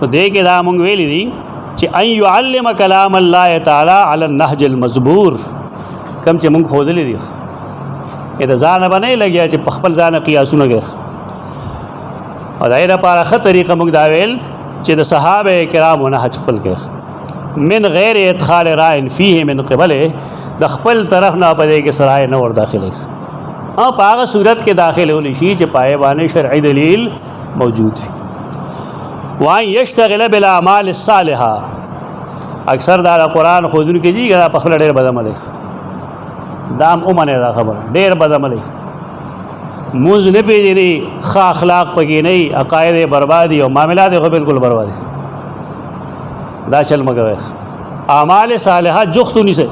نو دې کې دا مونږ ویلي دي چې ان یعلم کلام الله تعالی علی النهج المزبور، کم چې مونږ ښودلی دي. د ځانه به نه لګیا چې په خپل ځانه قیاسونه کوي. او د هغې لپاره ښه طریقه مونږ دا ویل چې د صحابه کرامو نهج خپل کوي من غیر ادخال رائے فیه من قبله، د خپل طرف نه په دې کې سرای نه ور داخلي. په هغه صورت کې داخل ہولی شي چې پای باندې شرعي دلیل موجود وي. وان یشتغل بالاعمال الصالحه، اکثر دا قرآن خودونو کې جی په خپل ډېر بد عمل دام اومنه دا خبره ډېر بد عمل موز نه پیژني، ښه اخلاق پکې نه وي، عقاید بربادي او معاملات خو بالکل بربادي. دا چل مه کوئ. اعمال صالحہ جختونی سے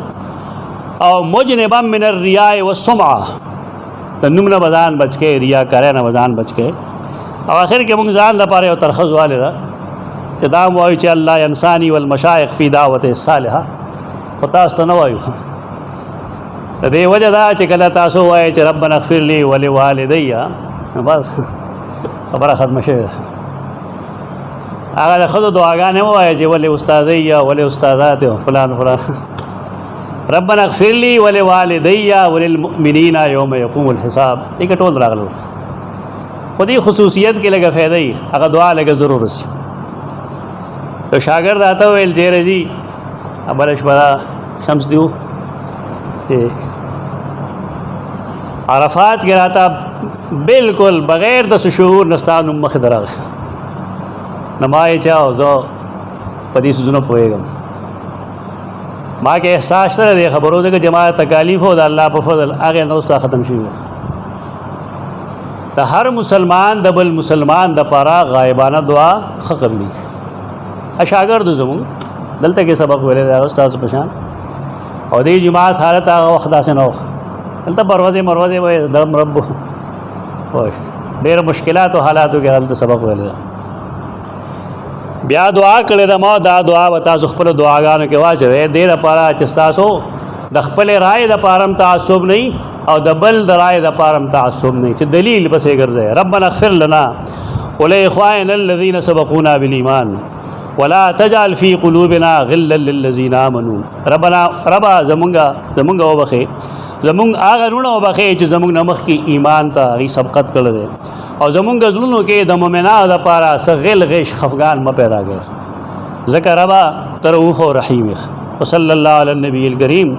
او مجنبا من الریاء والسمعہ د نوم نه بزان بچ کې ریا کرے نه بزان بچ کې او اخر کې موږ ځان لپاره یو ترخص والے را چې دا وایي چې الله انسانی والمشایخ فی دعوت صالحه خو تاسو ته نه وایو د دې وجه دا چې کله تاسو وایي چې ربنا اغفر لي ولوالدي بس خبره ختمه شوه هغه د ښځو دعاګانې مه وایه چې ولې استادۍ یا ولې استادات فلان فلان ربنا اغفر لي ولوالدي وللمؤمنين يوم يقوم الحساب دې ټول راغلل خو دې خصوصیت کې لږه فایده وي هغه دعا لږه ضرور شي تو شاګرد آته ویل چې رځي ابل شپه شمس دیو چې عرفات کې راته بالکل بغیر د شعور نستان مخ دراغ نمای چاو زه په دې سوزونه پوهېږم ما کې احساس سره دی خبرو ځکه چې ما تکالیف او د الله په فضل هغه نو ستا ختم شي د هر مسلمان د بل مسلمان د پاره غایبانه دعا قبلي اشاګرد زمون دلته کې سبق ویلې دا استاد پشان او دې جماعت حالت هغه وخت داسې نو دلته مروزه وای د رب وای ډېر مشکلات او حالاتو کې غلط سبق ویلې بیا دعا کړې دا ما دا دعا وتا خپل دعاګانو کې واچوي دې لپاره چې تاسو د خپل رائے د پارم تعصب نه او د بل د رائے د پارم تعصب نه چې دلیل بسې ګرځي ربنا اغفر لنا ولاخواننا الذين سبقونا بالایمان ولا تجعل في قلوبنا غلا للذين امنوا ربا زمونږ وبخي زمونږ هغه رونه وبخي چې زمونږ نمخ کې ایمان ته غي سبقت کړل او زمونږ زړونو کې د مؤمنانو لپاره سغل غش خفغان م پیدا کړ ذکر ربا ترؤوف رحیم وصلی الله علی النبی الکریم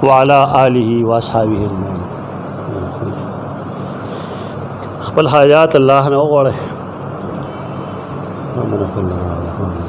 وعلى آله واصحابه اجمعین خپل حاجات الله نه وغواړي ربنا اغفر لنا ولإخواننا